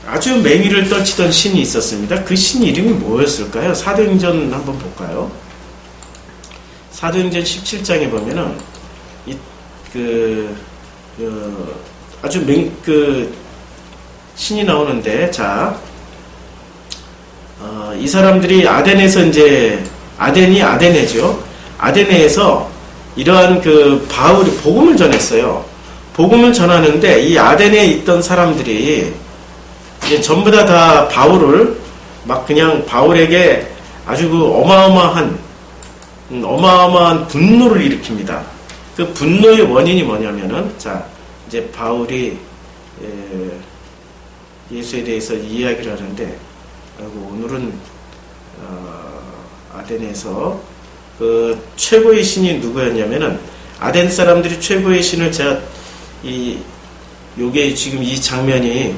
아주 맹위를 떨치던 신이 있었습니다. 그 신 이름이 뭐였을까요? 사도행전 한번 볼까요? 사도행전 17장에 보면은 아주 신이 나오는데, 자, 이 사람들이 아덴에서 이제 아데네죠. 아데네에서 이러한 그 바울이 복음을 전했어요. 복음을 전하는데 이 아데네에 있던 사람들이 이제 전부 다 바울을 막 그냥 바울에게 아주 그 어마어마한 분노를 일으킵니다. 그 분노의 원인이 뭐냐면은, 자, 이제 바울이 예수에 대해서 이야기를 하는데, 오늘은 아덴에서 그 최고의 신이 누구였냐면은, 아덴 사람들이 최고의 신을 제가 요게 지금 이 장면이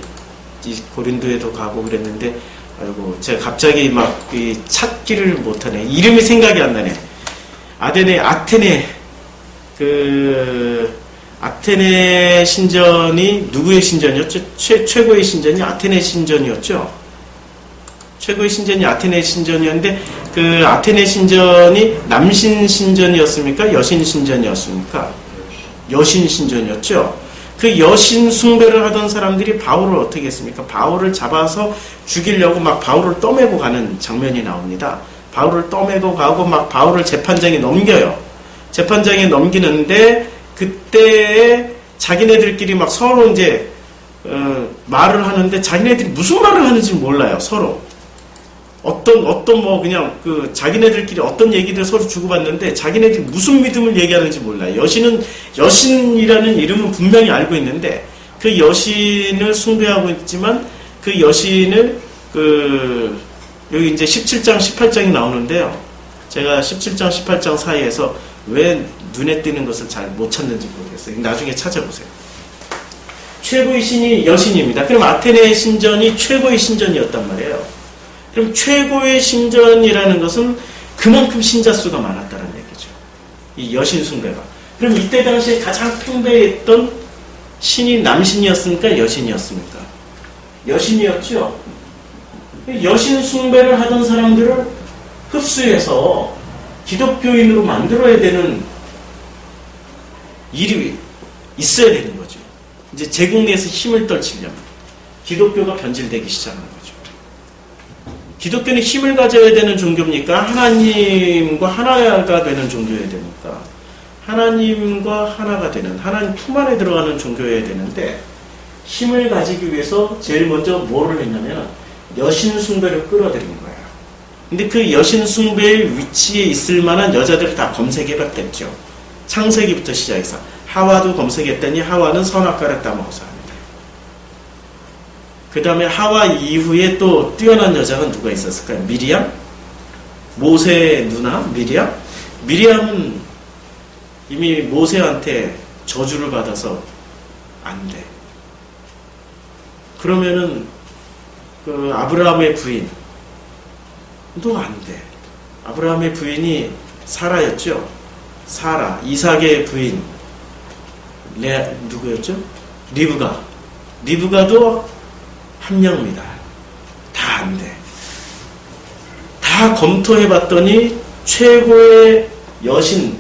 이 고린도에도 가고 그랬는데, 아이고 제가 갑자기 막 찾기를 못하네. 이름이 생각이 안 나네. 아테네 신전이 누구의 신전이었죠? 최고의 신전이 아테네 신전이었죠. 최고의 신전이 아테네 신전이었는데, 그 아테네 신전이 남신 신전이었습니까? 여신 신전이었습니까? 여신 신전이었죠. 그 여신 숭배를 하던 사람들이 바울을 어떻게 했습니까? 바울을 잡아서 죽이려고 막 바울을 떠매고 가는 장면이 나옵니다. 바울을 떠매고 가고 막 바울을 재판장에 넘겨요. 재판장에 넘기는데, 그때 자기네들끼리 막 서로 이제 말을 하는데, 자기네들이 무슨 말을 하는지 몰라요. 서로 어떤 뭐 그냥 그 자기네들끼리 어떤 얘기들 서로 주고받는데 자기네들이 무슨 믿음을 얘기하는지 몰라요. 여신이라는 이름은 분명히 알고 있는데, 그 여신을 숭배하고 있지만 그 여신을 여기 이제 17장 18장이 나오는데요. 제가 17장 18장 사이에서 왜 눈에 띄는 것을 잘 못 찾는지 모르겠어요. 나중에 찾아보세요. 최고의 신이 여신입니다. 그럼 아테네 신전이 최고의 신전이었단 말이에요. 그럼 최고의 신전이라는 것은 그만큼 신자 수가 많았다는 얘기죠. 이 여신 숭배가. 그럼 이때 당시에 가장 팽배했던 신이 남신이었습니까? 여신이었습니까? 여신이었죠. 여신 숭배를 하던 사람들을 흡수해서 기독교인으로 만들어야 되는 일이 있어야 되는 거죠. 이제 제국 내에서 힘을 떨치려면 기독교가 변질되기 시작한 거죠. 기독교는 힘을 가져야 되는 종교입니까? 하나님과 하나가 되는 종교여야 됩니까? 하나님과 하나가 되는, 하나님 품 안에 들어가는 종교여야 되는데, 힘을 가지기 위해서 제일 먼저 뭐를 했냐면 여신 숭배를 끌어들인 거예요. 근데 그 여신 숭배의 위치에 있을 만한 여자들을 다 검색해봤댔죠. 창세기부터 시작해서 하와도 검색했더니 하와는 선악과를 따먹어서 합니다. 그 다음에 하와 이후에 또 뛰어난 여자가 누가 있었을까요? 미리암? 모세의 누나 미리암? 미리암은 이미 모세한테 저주를 받아서 안 돼. 그러면은 그 아브라함의 부인도 안 돼. 아브라함의 부인이 사라였죠. 사라, 이삭의 부인 누구였죠? 리브가도 한 명입니다. 다 안 돼. 다 검토해봤더니 최고의 여신,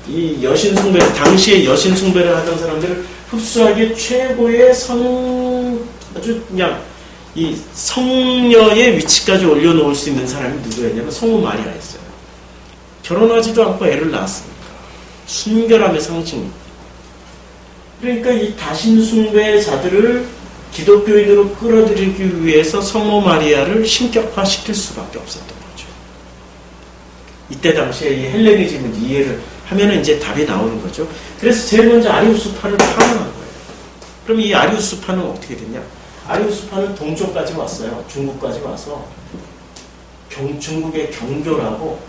이 여신 숭배, 당시에 여신 숭배를 하던 사람들을 흡수하기에 최고의 아주 그냥 이 성녀의 위치까지 올려놓을 수 있는 사람이 누구였냐면 성모 마리아였어요. 결혼하지도 않고 애를 낳았습니다. 순결함의 상징. 그러니까 이 다신 숭배자들을 기독교인으로 끌어들이기 위해서 성모 마리아를 신격화시킬 수밖에 없었던 거죠. 이때 당시에 이 헬레니즘을 이해를 하면은 이제 답이 나오는 거죠. 그래서 제일 먼저 아리우스파를 파문한 거예요. 그럼 이 아리우스파는 어떻게 됐냐? 아리우스파는 동쪽까지 왔어요. 중국까지 와서 중국의 경교라고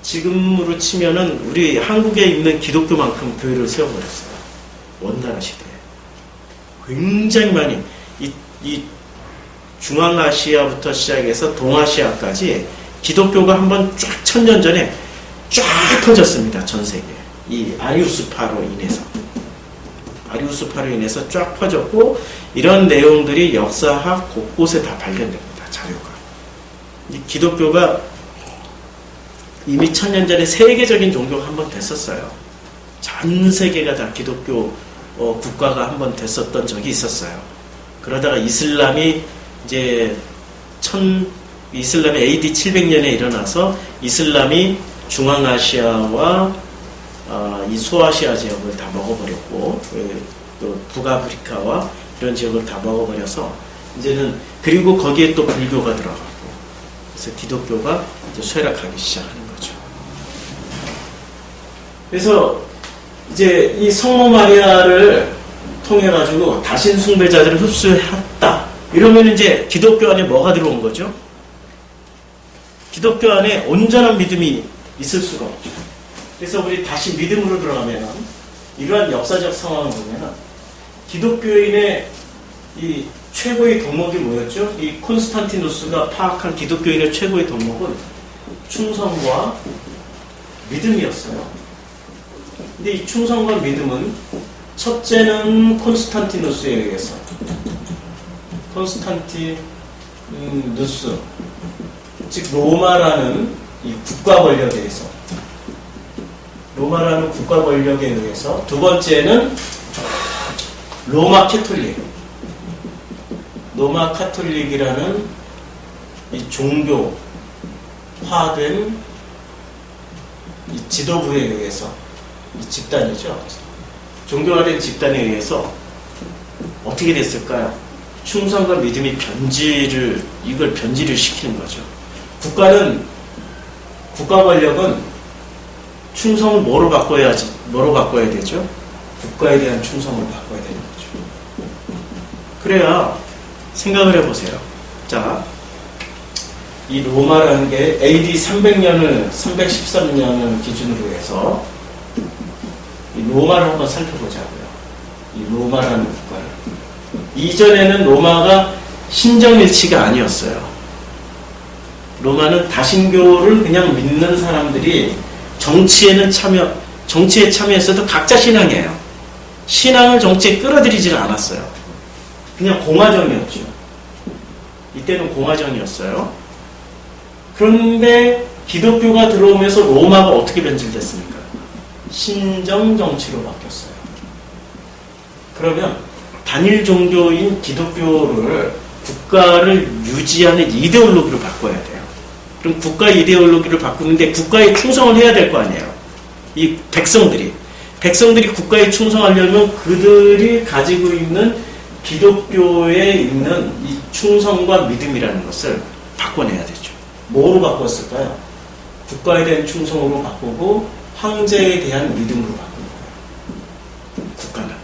지금으로 치면은 우리 한국에 있는 기독교만큼 교회를 세워버렸어요. 원나라 시대에. 굉장히 많이 이 중앙아시아부터 시작해서 동아시아까지 기독교가 한번 쫙 1000년 전에 쫙 퍼졌습니다. 전 세계에. 이 아리우스파로 인해서 쫙 퍼졌고 이런 내용들이 역사학 곳곳에 다 발견됩니다. 자료가. 이 기독교가 이미 1000년 전에 세계적인 종교가 한번 됐었어요. 전 세계가 다 기독교 국가가 한번 됐었던 적이 있었어요. 그러다가 이슬람이 이제 이슬람이 AD 700년에 일어나서 이슬람이 중앙아시아와 이 소아시아 지역을 다 먹어버렸고 또 북아프리카와 이런 지역을 다 먹어버려서 이제는 그리고 거기에 또 불교가 들어가고 그래서 기독교가 이제 쇠락하기 시작하는 거죠. 그래서 이제 이 성모 마리아를 통해 가지고 다신 숭배자들을 흡수했다. 이러면 이제 기독교 안에 뭐가 들어온 거죠? 기독교 안에 온전한 믿음이 있을 수가 없죠. 그래서 우리 다시 믿음으로 들어가면 이러한 역사적 상황을 보면 기독교인의 이 최고의 덕목이 뭐였죠? 이 콘스탄티누스가 파악한 기독교인의 최고의 덕목은 충성과 믿음이었어요. 근데 이 충성과 믿음은 첫째는 콘스탄티누스에 의해서 콘스탄티누스 즉 로마라는 이 국가 권력에 의해서 두 번째는 로마 카톨릭이라는 이 종교화된 이 지도부에 의해서 이 집단이죠. 종교화된 집단에 의해서 어떻게 됐을까요? 충성과 믿음이 변질을 시키는 거죠. 국가 권력은 충성을 뭐로 바꿔야 되죠? 국가에 대한 충성을 바꿔야 되는 거죠. 그래야 생각을 해보세요. 자, 이 로마라는 게 AD 313년을 기준으로 해서 이 로마를 한번 살펴보자고요. 이 로마라는 국가를. 이전에는 로마가 신정일치가 아니었어요. 로마는 다신교를 그냥 믿는 사람들이 정치에 참여했어도 각자 신앙이에요. 신앙을 정치에 끌어들이지를 않았어요. 그냥 공화정이었죠. 이때는 공화정이었어요. 그런데 기독교가 들어오면서 로마가 어떻게 변질됐습니까? 신정 정치로 바뀌었어요. 그러면 단일 종교인 기독교를 국가를 유지하는 이데올로기로 바꿔야 돼요. 그럼 국가 이데올로기를 바꾸는데 국가에 충성을 해야 될 거 아니에요. 이 백성들이 국가에 충성하려면 그들이 가지고 있는 기독교에 있는 이 충성과 믿음이라는 것을 바꿔내야 되죠. 뭐로 바꿨을까요? 국가에 대한 충성으로 바꾸고 황제에 대한 믿음으로 바꾼 거예요. 국가는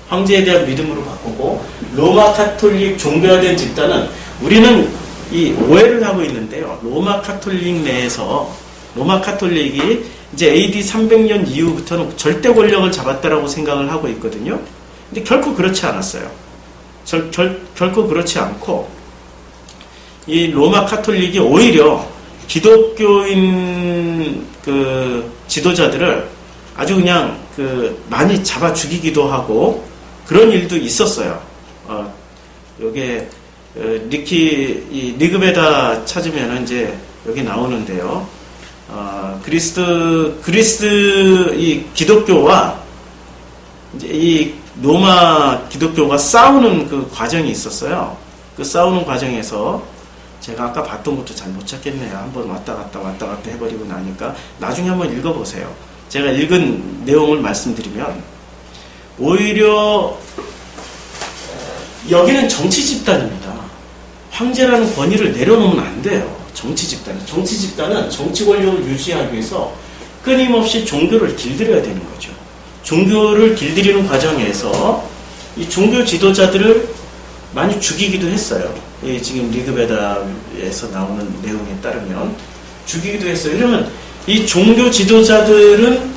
황제에 대한 믿음으로 바꾸고 로마 카톨릭 종교화된 집단은 우리는 이 오해를 하고 있는데요. 로마 카톨릭이 이제 AD 300년 이후부터는 절대 권력을 잡았다라고 생각을 하고 있거든요. 근데 결코 그렇지 않았어요. 결코 그렇지 않고 이 로마 카톨릭이 오히려 기독교인 그 지도자들을 아주 그냥 많이 잡아 죽이기도 하고 그런 일도 있었어요. 요게 리그베다 찾으면 이제 여기 나오는데요. 그리스 이 기독교와 이제 이 로마 기독교가 싸우는 그 과정이 있었어요. 그 싸우는 과정에서 제가 아까 봤던 것도 잘 못 찾겠네요. 한번 왔다 갔다 해버리고 나니까 나중에 한번 읽어보세요. 제가 읽은 내용을 말씀드리면 오히려 여기는 정치 집단입니다. 황제라는 권위를 내려놓으면 안 돼요. 정치 집단은 정치 권력을 유지하기 위해서 끊임없이 종교를 길들여야 되는 거죠. 종교를 길들이는 과정에서 이 종교 지도자들을 많이 죽이기도 했어요. 지금 리그베다에서 나오는 내용에 따르면 죽이기도 했어요. 이러면 이 종교 지도자들은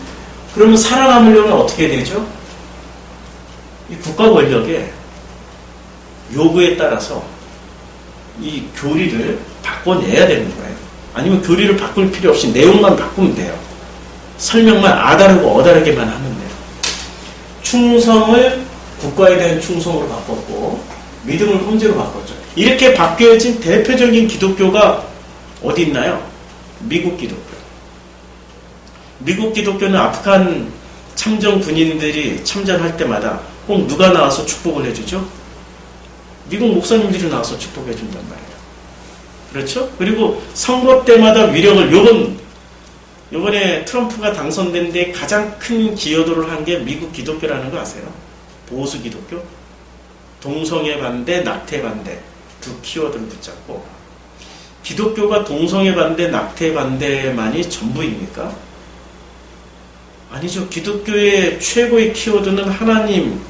그러면 살아남으려면 어떻게 되죠? 이 국가 권력의 요구에 따라서 이 교리를 바꿔내야 되는 거예요. 아니면 교리를 바꿀 필요 없이 내용만 바꾸면 돼요. 설명만 아다르고 어다르게만 하면 돼요. 충성을 국가에 대한 충성으로 바꿨고 믿음을 헌재로 바꿨죠. 이렇게 바뀌어진 대표적인 기독교가 어디 있나요? 미국 기독교. 미국 기독교는 아프간 참전 군인들이 참전할 때마다 꼭 누가 나와서 축복을 해주죠? 미국 목사님들이 나와서 축복해 준단 말이에요. 그렇죠? 그리고 선거 때마다 위력을 요번에 트럼프가 당선된 데 가장 큰 기여도를 한 게 미국 기독교라는 거 아세요? 보수 기독교? 동성애 반대, 낙태 반대 두 키워드를 붙잡고 기독교가 동성애 반대, 낙태 반대만이 전부입니까? 아니죠. 기독교의 최고의 키워드는 하나님,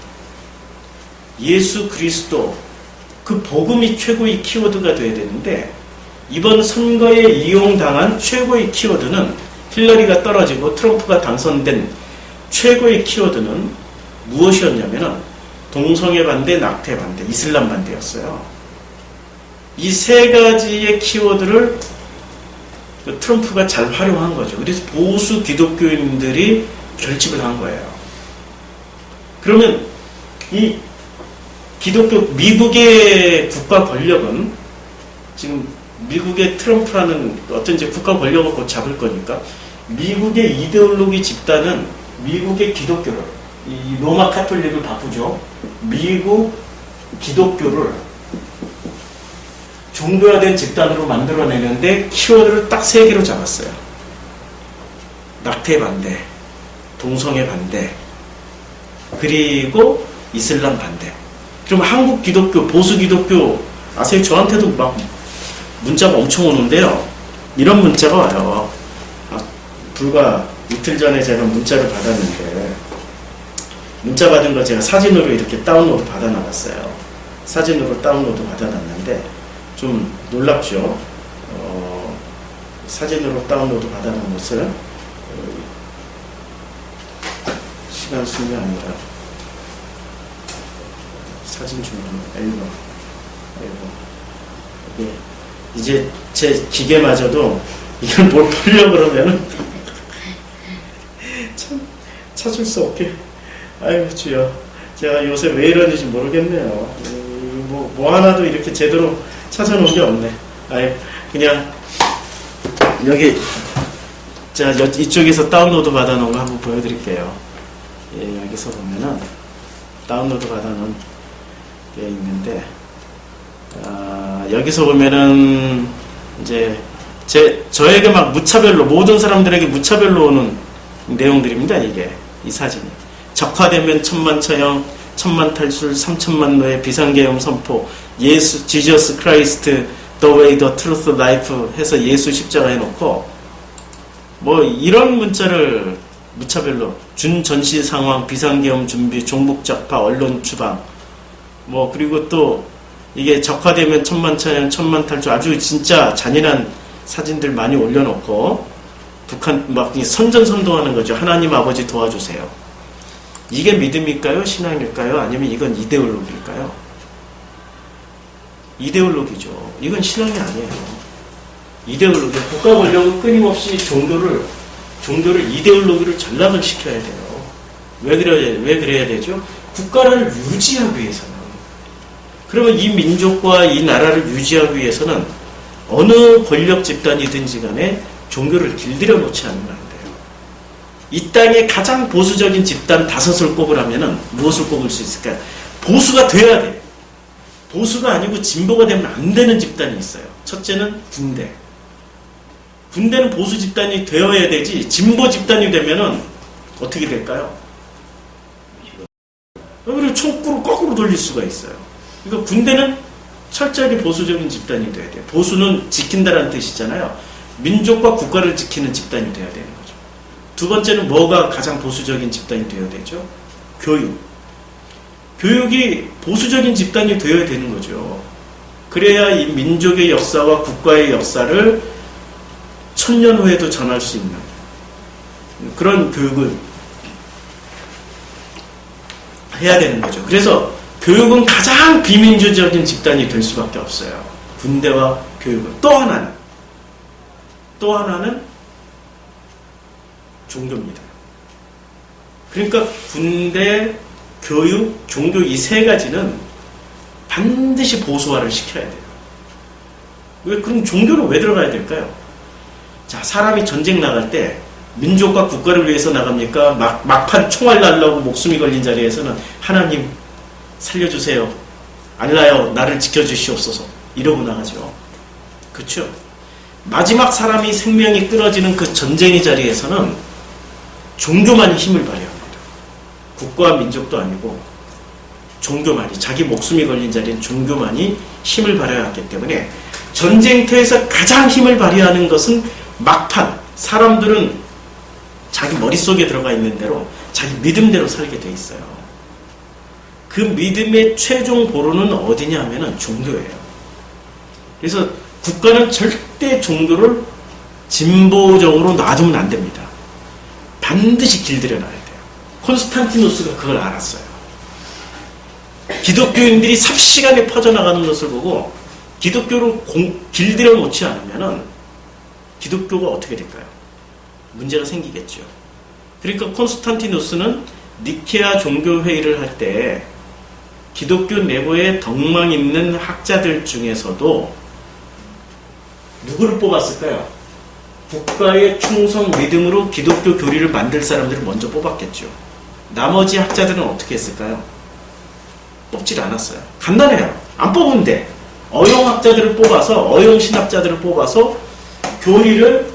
예수 그리스도, 그 복음이 최고의 키워드가 돼야 되는데 이번 선거에 이용당한 최고의 키워드는 힐러리가 떨어지고 트럼프가 당선된 최고의 키워드는 무엇이었냐면 동성애 반대, 낙태 반대, 이슬람 반대였어요. 이 세 가지의 키워드를 트럼프가 잘 활용한 거죠. 그래서 보수 기독교인들이 결집을 한 거예요. 그러면 이 기독교, 미국의 국가 권력은 지금 미국의 트럼프라는 어떤 이제 국가 권력을 곧 잡을 거니까 미국의 이데올로기 집단은 미국의 기독교를, 이 로마 카톨릭을 바꾸죠. 미국 기독교를 종교화된 집단으로 만들어내는데 키워드를 딱 세 개로 잡았어요. 낙태 반대, 동성애 반대, 그리고 이슬람 반대. 그럼 한국 기독교, 보수 기독교 아세요? 저한테도 막 문자가 엄청 오는데요. 이런 문자가 와요. 불과 이틀 전에 제가 문자를 받았는데 문자 받은 거 제가 사진으로 이렇게 다운로드 받아놨어요. 사진으로 다운로드 받아놨는데 좀 놀랍죠. 사진으로 다운로드 받아놓은 것을 시간 순이 아니라 사진 중에 앨범. 이게 이제 제 기계마저도 이걸 뭘 보려고 그러면은 참 찾을 수 없게. 아이고 주여, 제가 요새 왜 이러는지 모르겠네요. 뭐 하나도 이렇게 제대로 찾아놓은 게 없네. 아이, 그냥 여기 자 이쪽에서 다운로드 받아놓은 거 한번 보여드릴게요. 예, 여기서 보면은 다운로드 받아놓은 게 있는데 여기서 보면은 이제 저에게 막 무차별로 모든 사람들에게 무차별로 오는 내용들입니다. 이게 이 사진이 적화되면 천만처형, 천만탈출, 3천만노의 비상계엄 선포, 예수, 지저스 크라이스트, the way, the truth, the life 해서 예수 십자가 해놓고 뭐 이런 문자를 무차별로 준전시 상황, 비상계엄 준비, 종북적파, 언론 추방 뭐 그리고 또 이게 적화되면 천만처형, 천만탈출 아주 진짜 잔인한 사진들 많이 올려놓고 북한 막 선전선동하는 거죠. 하나님 아버지 도와주세요. 이게 믿음일까요? 신앙일까요? 아니면 이건 이데올로기일까요? 이데올로기죠. 이건 신앙이 아니에요. 이데올로기. 국가 권력은 끊임없이 종교를 이데올로기를 전락을 시켜야 돼요. 왜 그래야 되죠? 국가를 유지하기 위해서는. 그러면 이 민족과 이 나라를 유지하기 위해서는 어느 권력 집단이든지 간에 종교를 길들여 놓지 않으면 안 돼요. 이 땅에 가장 보수적인 집단 5을 꼽으라면 무엇을 꼽을 수 있을까요? 보수가 돼야 돼. 보수가 아니고 진보가 되면 안 되는 집단이 있어요. 첫째는 군대. 군대는 보수 집단이 되어야 되지 진보 집단이 되면은 어떻게 될까요? 그리고 총구를 거꾸로 돌릴 수가 있어요. 그러니까 군대는 철저하게 보수적인 집단이 돼야 돼요. 보수는 지킨다라는 뜻이잖아요. 민족과 국가를 지키는 집단이 돼야 되는 거죠. 두 번째는 뭐가 가장 보수적인 집단이 되어야 되죠? 교육. 교육이 보수적인 집단이 되어야 되는 거죠. 그래야 이 민족의 역사와 국가의 역사를 천년 후에도 전할 수 있는 그런 교육을 해야 되는 거죠. 그래서 교육은 가장 비민주적인 집단이 될 수밖에 없어요. 군대와 교육은. 또 하나는 종교입니다. 그러니까 군대, 교육, 종교 이 세 가지는 반드시 보수화를 시켜야 돼요. 왜? 그럼 종교는 왜 들어가야 될까요? 자, 사람이 전쟁 나갈 때 민족과 국가를 위해서 나갑니까? 막판 총알 날라고 목숨이 걸린 자리에서는 하나님 살려주세요. 알라요. 나를 지켜주시옵소서. 이러고 나가죠. 그렇죠? 마지막 사람이 생명이 끊어지는 그 전쟁의 자리에서는 종교만이 힘을 발휘합니다. 국가와 민족도 아니고 종교만이, 자기 목숨이 걸린 자리엔 종교만이 힘을 발휘하기 때문에 전쟁터에서 가장 힘을 발휘하는 것은 막판, 사람들은 자기 머릿속에 들어가 있는 대로 자기 믿음대로 살게 돼 있어요. 그 믿음의 최종 보루는 어디냐 하면은 종교예요. 그래서 국가는 절대 종교를 진보적으로 놔두면 안 됩니다. 반드시 길들여 놔야 돼요. 콘스탄티누스가 그걸 알았어요. 기독교인들이 삽시간에 퍼져나가는 것을 보고 기독교를 길들여 놓지 않으면은 기독교가 어떻게 될까요? 문제가 생기겠죠. 그러니까 콘스탄티누스는 니케아 종교회의를 할 때 기독교 내부에 덕망 있는 학자들 중에서도 누구를 뽑았을까요? 국가의 충성 믿음으로 기독교 교리를 만들 사람들을 먼저 뽑았겠죠. 나머지 학자들은 어떻게 했을까요? 뽑질 않았어요. 간단해요. 안 뽑으면 돼. 어용학자들을 뽑아서, 어용신학자들을 뽑아서 교리를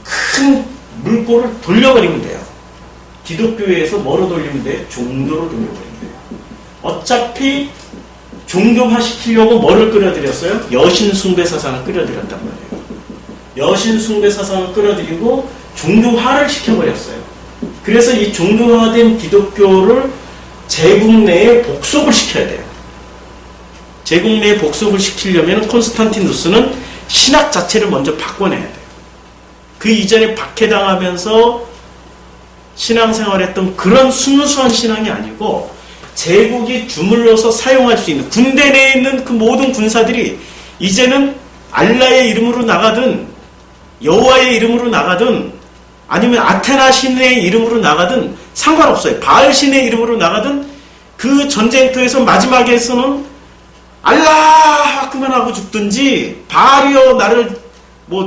큰 물꼬를 돌려버리면 돼요. 기독교에서 뭐로 돌리면 돼요? 종교로 돌려버리면 돼요. 어차피 종교화시키려고 뭐를 끌어들였어요? 여신숭배 사상을 끌어들였단 말이에요. 여신숭배 사상을 끌어들이고 종교화를 시켜버렸어요. 그래서 이 종교화된 기독교를 제국 내에 복속을 시켜야 돼요. 제국 내에 복속을 시키려면 콘스탄티누스는 신학 자체를 먼저 바꿔내야 돼요. 그 이전에 박해당하면서 신앙생활했던 그런 순수한 신앙이 아니고 제국이 주물러서 사용할 수 있는, 군대 내에 있는 그 모든 군사들이 이제는 알라의 이름으로 나가든 여호와의 이름으로 나가든 아니면 아테나 신의 이름으로 나가든 상관없어요. 바알 신의 이름으로 나가든 그 전쟁터에서 마지막에서는 알라 그만하고 죽든지 바알이여 나를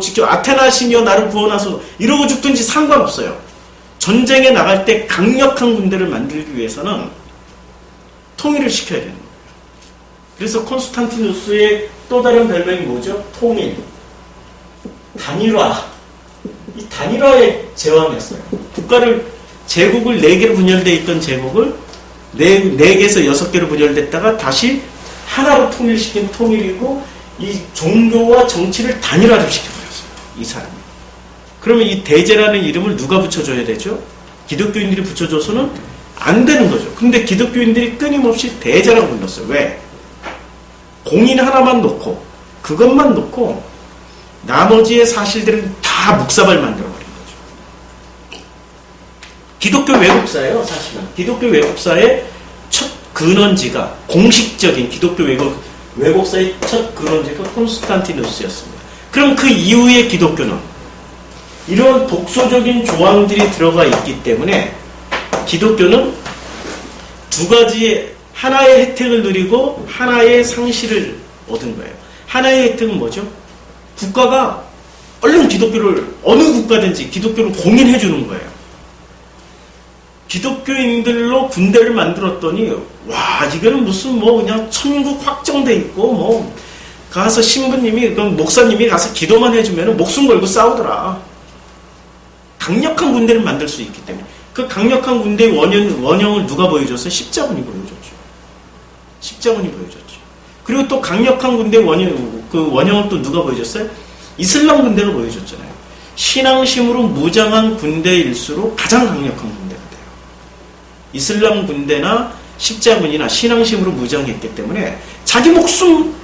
지켜, 아테나 신이여 나를 구원하소서 이러고 죽든지 상관없어요. 전쟁에 나갈 때 강력한 군대를 만들기 위해서는 통일을 시켜야 되는 거예요. 그래서 콘스탄티누스의 또 다른 별명이 뭐죠? 통일, 단일화. 이 단일화에 제왕이었어요. 국가를, 제국을 4개로 분열되어 있던 제국을 4개에서 6개로 분열됐다가 다시 하나로 통일시킨 통일이고, 이 종교와 정치를 단일화를 시켜버렸어요. 이 사람이. 그러면 이 대제라는 이름을 누가 붙여줘야 되죠? 기독교인들이 붙여줘서는 안 되는 거죠. 근데 기독교인들이 끊임없이 대제라고 불렀어요. 왜? 공인 하나만 놓고, 그것만 놓고 나머지의 사실들은 다 묵사발 만들어버린 거죠. 기독교 왜곡사예요. 사실은 기독교 왜곡사의 첫 근원지가, 공식적인 기독교 왜곡사의 첫 근원지가 콘스탄티누스였습니다. 그럼 그 이후의 기독교는 이런 독소적인 조항들이 들어가 있기 때문에 기독교는 두 가지의, 하나의 혜택을 누리고 하나의 상실을 얻은 거예요. 하나의 혜택은 뭐죠? 국가가 얼른 기독교를, 어느 국가든지 기독교를 공인해 주는 거예요. 기독교인들로 군대를 만들었더니 와, 이거는 무슨 그냥 천국 확정돼 있고 가서 신부님이, 목사님이 가서 기도만 해주면 목숨 걸고 싸우더라. 강력한 군대를 만들 수 있기 때문에. 그 강력한 군대의 원형을 누가 보여줬어요? 십자군이 보여줬죠. 십자군이 보여줬죠. 그리고 또 강력한 군대의 원형을 또 누가 보여줬어요? 이슬람 군대가 보여줬잖아요. 신앙심으로 무장한 군대일수록 가장 강력한 군대가 돼요. 이슬람 군대나 십자군이나 신앙심으로 무장했기 때문에 자기 목숨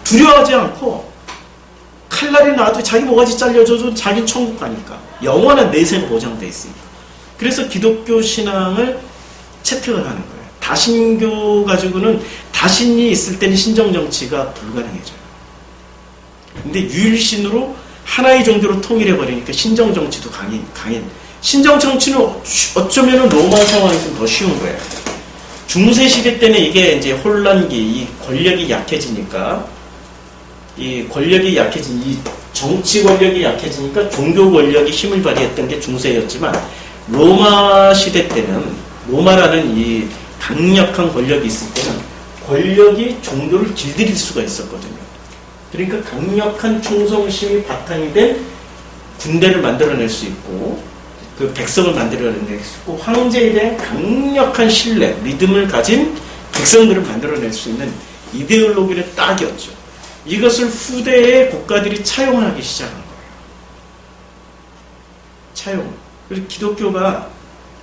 두려워하지 않고 칼날이 나와도 자기 모가지 잘려줘도 자기는 천국 가니까. 영원한 내세가 보장돼 있으니까. 그래서 기독교 신앙을 채택을 하는 거예요. 다신교 가지고는 다신이 있을 때는 신정정치가 불가능해져요. 근데 유일신으로 하나의 종교로 통일해버리니까 신정정치도 강인. 신정정치는 어쩌면 로마 상황에서는 더 쉬운 거예요. 중세시대 때는 이게 이제 혼란기, 이 권력이 약해지니까, 이 정치 권력이 약해지니까 종교 권력이 힘을 발휘했던 게 중세였지만, 로마 시대 때는, 로마라는 이 강력한 권력이 있을 때는 권력이 종교를 길들일 수가 있었거든요. 그러니까 강력한 충성심이 바탕이 된 군대를 만들어낼 수 있고, 그 백성을 만들어낼 수 있고, 황제에 대한 강력한 신뢰, 믿음을 가진 백성들을 만들어낼 수 있는 이데올로기의 딱이었죠. 이것을 후대의 국가들이 차용하기 시작한 거예요. 차용. 그리고 기독교가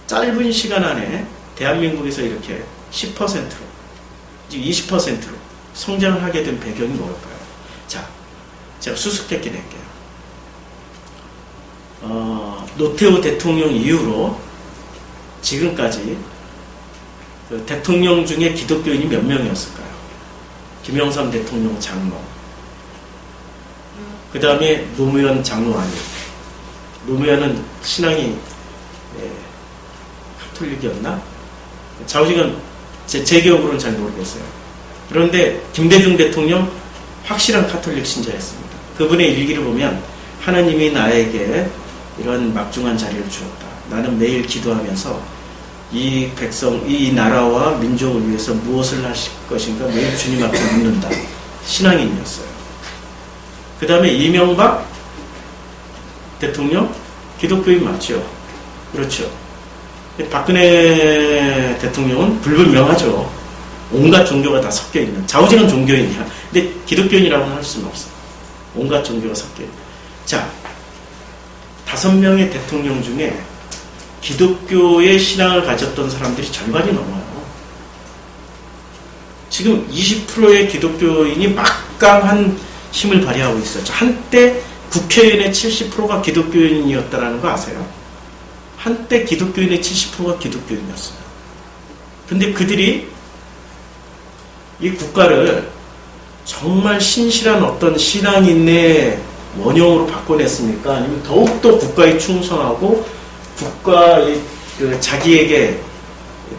짧은 시간 안에 대한민국에서 이렇게 10%로, 20%로 성장을 하게 된 배경이 뭘까요? 자, 제가 수수께끼 낼게요. 노태우 대통령 이후로 지금까지 그 대통령 중에 기독교인이 몇 명이었을까요? 김영삼 대통령 장로, 그 다음에 노무현 장로 아니에요. 노무현은 신앙이 가톨릭이었나? 좌우지간 제 기억으로는 잘 모르겠어요. 그런데 김대중 대통령 확실한 카톨릭 신자였습니다. 그분의 일기를 보면 하나님이 나에게 이런 막중한 자리를 주었다. 나는 매일 기도하면서 이 백성, 이 나라와 민족을 위해서 무엇을 하실 것인가 매일 주님 앞에 묻는다. 신앙인이었어요. 그 다음에 이명박 대통령 기독교인 맞죠? 그렇죠. 박근혜 대통령은 불분명하죠. 온갖 종교가 다 섞여있는 좌우지간 종교인이야. 근데 기독교인이라고는 할 수는 없어. 온갖 종교가 섞여있는. 자, 5명의 대통령 중에 기독교의 신앙을 가졌던 사람들이 절반이 넘어요. 지금 20%의 기독교인이 막강한 힘을 발휘하고 있었죠. 한때 국회의원의 70%가 기독교인이었다는 거 아세요? 한때 기독교인의 70%가 기독교인이었어요. 근데 그들이 이 국가를 정말 신실한 어떤 신앙인의 원형으로 바꿔냈습니까? 아니면 더욱더 국가에 충성하고 국가의 그 자기에게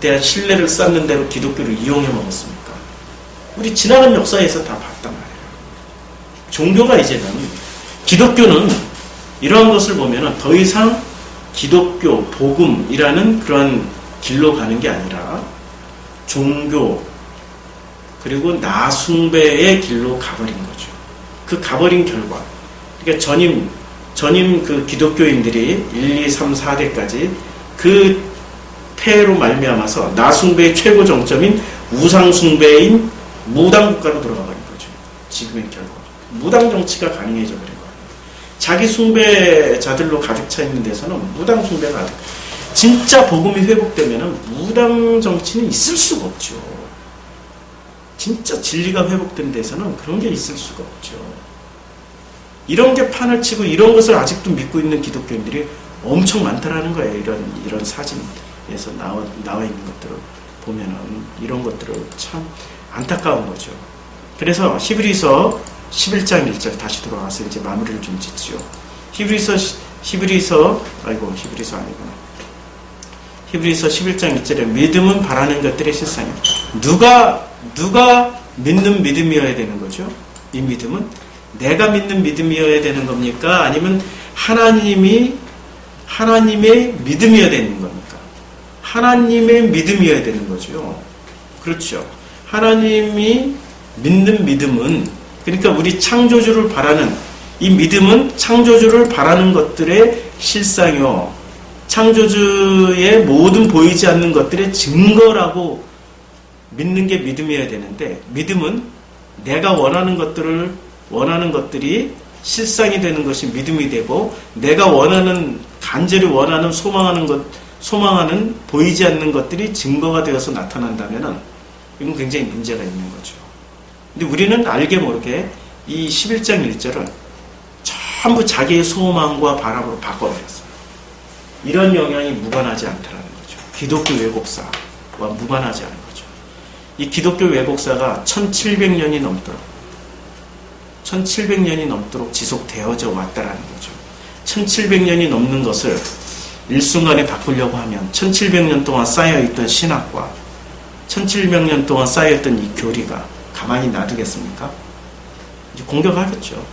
대한 신뢰를 쌓는 대로 기독교를 이용해 먹었습니까? 우리 지나간 역사에서 다 봤단 말이에요. 종교가 이제는, 기독교는 이러한 것을 보면 더 이상 기독교, 복음이라는 그런 길로 가는 게 아니라 종교, 그리고 나숭배의 길로 가버린 거죠. 그 가버린 결과, 그러니까 전임 그 기독교인들이 1, 2, 3, 4대까지 그 폐해로 말미암아서 나숭배의 최고 정점인 우상숭배인 무당국가로 들어가 버린 거죠. 지금의 결과. 무당 정치가 가능해져 버린 거예요. 자기 숭배자들로 가득 차 있는 데서는 무당 숭배가 가득. 진짜 복음이 회복되면 무당 정치는 있을 수가 없죠. 진짜 진리가 회복된 데서는 그런 게 있을 수가 없죠. 이런 게 판을 치고 이런 것을 아직도 믿고 있는 기독교인들이 엄청 많다라는 거예요. 이런 사진에서 나와 있는 것들을 보면은 이런 것들을 참 안타까운 거죠. 그래서 히브리서 11장 1절 다시 돌아와서 이제 마무리를 좀 짓죠. 히브리서 아니구나. 히브리서 11장 1절에 믿음은 바라는 것들의 실상이다. 누가 믿는 믿음이어야 되는 거죠? 이 믿음은 내가 믿는 믿음이어야 되는 겁니까? 아니면 하나님의 믿음이어야 되는 겁니까? 하나님의 믿음이어야 되는 거죠. 그렇죠. 하나님이 믿는 믿음은, 그러니까 우리 창조주를 바라는 이 믿음은 창조주를 바라는 것들의 실상이요, 창조주의 모든 보이지 않는 것들의 증거라고 믿는 게 믿음이어야 되는데, 믿음은 내가 원하는 것들이 실상이 되는 것이 믿음이 되고, 내가 간절히 원하는 소망하는 보이지 않는 것들이 증거가 되어서 나타난다면은 이건 굉장히 문제가 있는 거죠. 근데 우리는 알게 모르게 이 11장 1절을 전부 자기의 소망과 바람으로 바꿔버렸어요. 이런 영향이 무관하지 않다는 거죠. 기독교 왜곡사와 무관하지 않은 거죠. 이 기독교 왜곡사가 1700년이 넘도록 지속되어져 왔다라는 거죠. 1700년이 넘는 것을 일순간에 바꾸려고 하면 1700년 동안 쌓여있던 신학과 1700년 동안 쌓여있던 이 교리가 가만히 놔두겠습니까? 이제 공격하겠죠.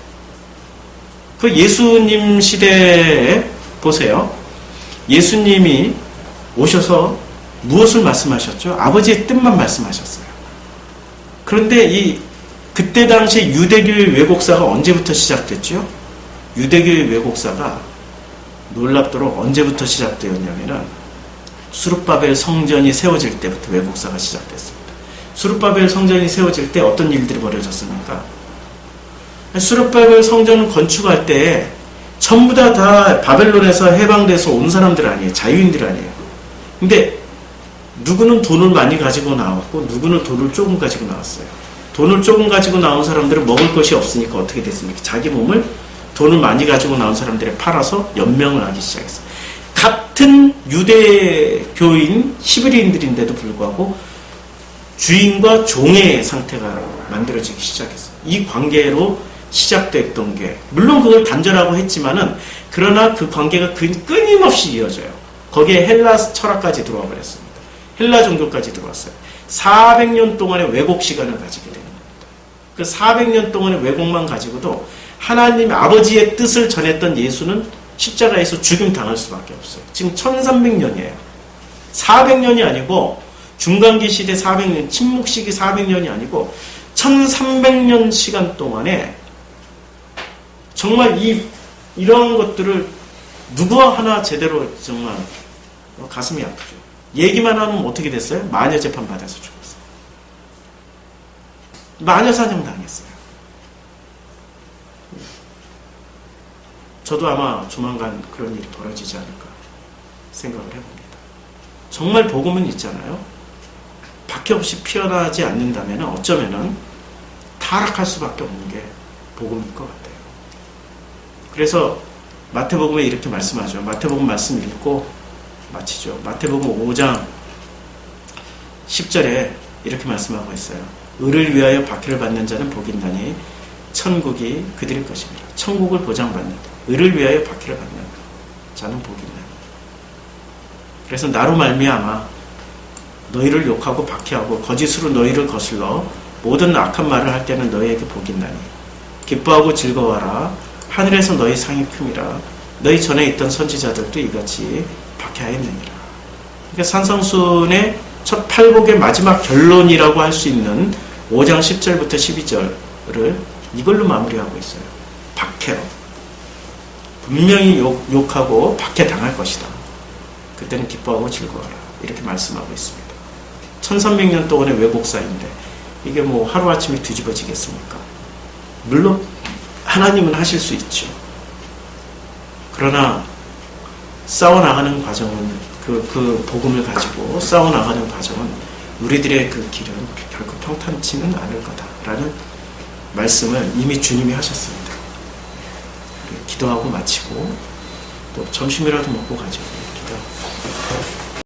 그 예수님 시대에 보세요. 예수님이 오셔서 무엇을 말씀하셨죠? 아버지의 뜻만 말씀하셨어요. 그런데 그때 당시 유대교의 왜곡사가 언제부터 시작됐죠? 유대교의 왜곡사가 놀랍도록 언제부터 시작되었냐면은 수룹바벨 성전이 세워질 때부터 왜곡사가 시작됐습니다. 수룹바벨 성전이 세워질 때 어떤 일들이 벌어졌습니까? 수룹바벨 성전을 건축할 때 전부 다 바벨론에서 해방돼서 온 사람들 아니에요. 자유인들 아니에요. 근데 누구는 돈을 많이 가지고 나왔고 누구는 돈을 조금 가지고 나왔어요. 돈을 조금 가지고 나온 사람들은 먹을 것이 없으니까 어떻게 됐습니까? 자기 몸을 돈을 많이 가지고 나온 사람들에 팔아서 연명을 하기 시작했어요. 같은 유대교인 히브리인들인데도 불구하고 주인과 종의 상태가 만들어지기 시작했어요. 이 관계로 시작됐던 게 물론 그걸 단절하고 했지만은 그러나 그 관계가 끊임없이 이어져요. 거기에 헬라 철학까지 들어와 버렸습니다. 헬라 종교까지 들어왔어요. 400년 동안의 왜곡 시간을 가지게 되는 겁니다. 그 400년 동안의 왜곡만 가지고도 하나님 아버지의 뜻을 전했던 예수는 십자가에서 죽임 당할 수밖에 없어요. 지금 1300년이에요. 400년이 아니고 중간기 시대 400년, 침묵 시기 400년이 아니고 1300년 시간 동안에 정말 이런 것들을 누구와 하나 제대로 정말 가슴이 아프죠. 얘기만 하면 어떻게 됐어요? 마녀 재판 받아서 죽었어요. 마녀 사냥 당했어요. 저도 아마 조만간 그런 일이 벌어지지 않을까 생각을 해봅니다. 정말 복음은 있잖아요. 박해 없이 피어나지 않는다면 어쩌면은 타락할 수밖에 없는 게 복음일 것 같아요. 그래서 마태복음에 이렇게 말씀하죠. 마태복음 말씀 읽고 마치죠. 마태복음 5장 10절에 이렇게 말씀하고 있어요. 의를 위하여 박해를 받는 자는 복이 있나니 천국이 그들의 것입니다. 천국을 보장받는 의를 위하여 박해를 받는 자는 복이 있나니. 그래서 나로 말미암아 너희를 욕하고 박해하고 거짓으로 너희를 거슬러 모든 악한 말을 할 때는 너희에게 복이 있나니 기뻐하고 즐거워하라. 하늘에서 너희 상이 큼이라. 너희 전에 있던 선지자들도 이같이 박해하였느니라. 그러니까 산성순의 첫 팔복의 마지막 결론이라고 할 수 있는 5장 10절부터 12절을 이걸로 마무리하고 있어요. 박해로. 분명히 욕하고 박해당할 것이다. 그때는 기뻐하고 즐거워하라. 이렇게 말씀하고 있습니다. 1300년 동안의 왜곡사인데 이게 뭐 하루아침에 뒤집어지겠습니까? 물론 하나님은 하실 수 있죠. 그러나 싸워나가는 과정은 그 복음을 가지고 싸워나가는 과정은 우리들의 그 길은 결코 평탄치는 않을 거다라는 말씀을 이미 주님이 하셨습니다. 기도하고 마치고 또 점심이라도 먹고 가죠.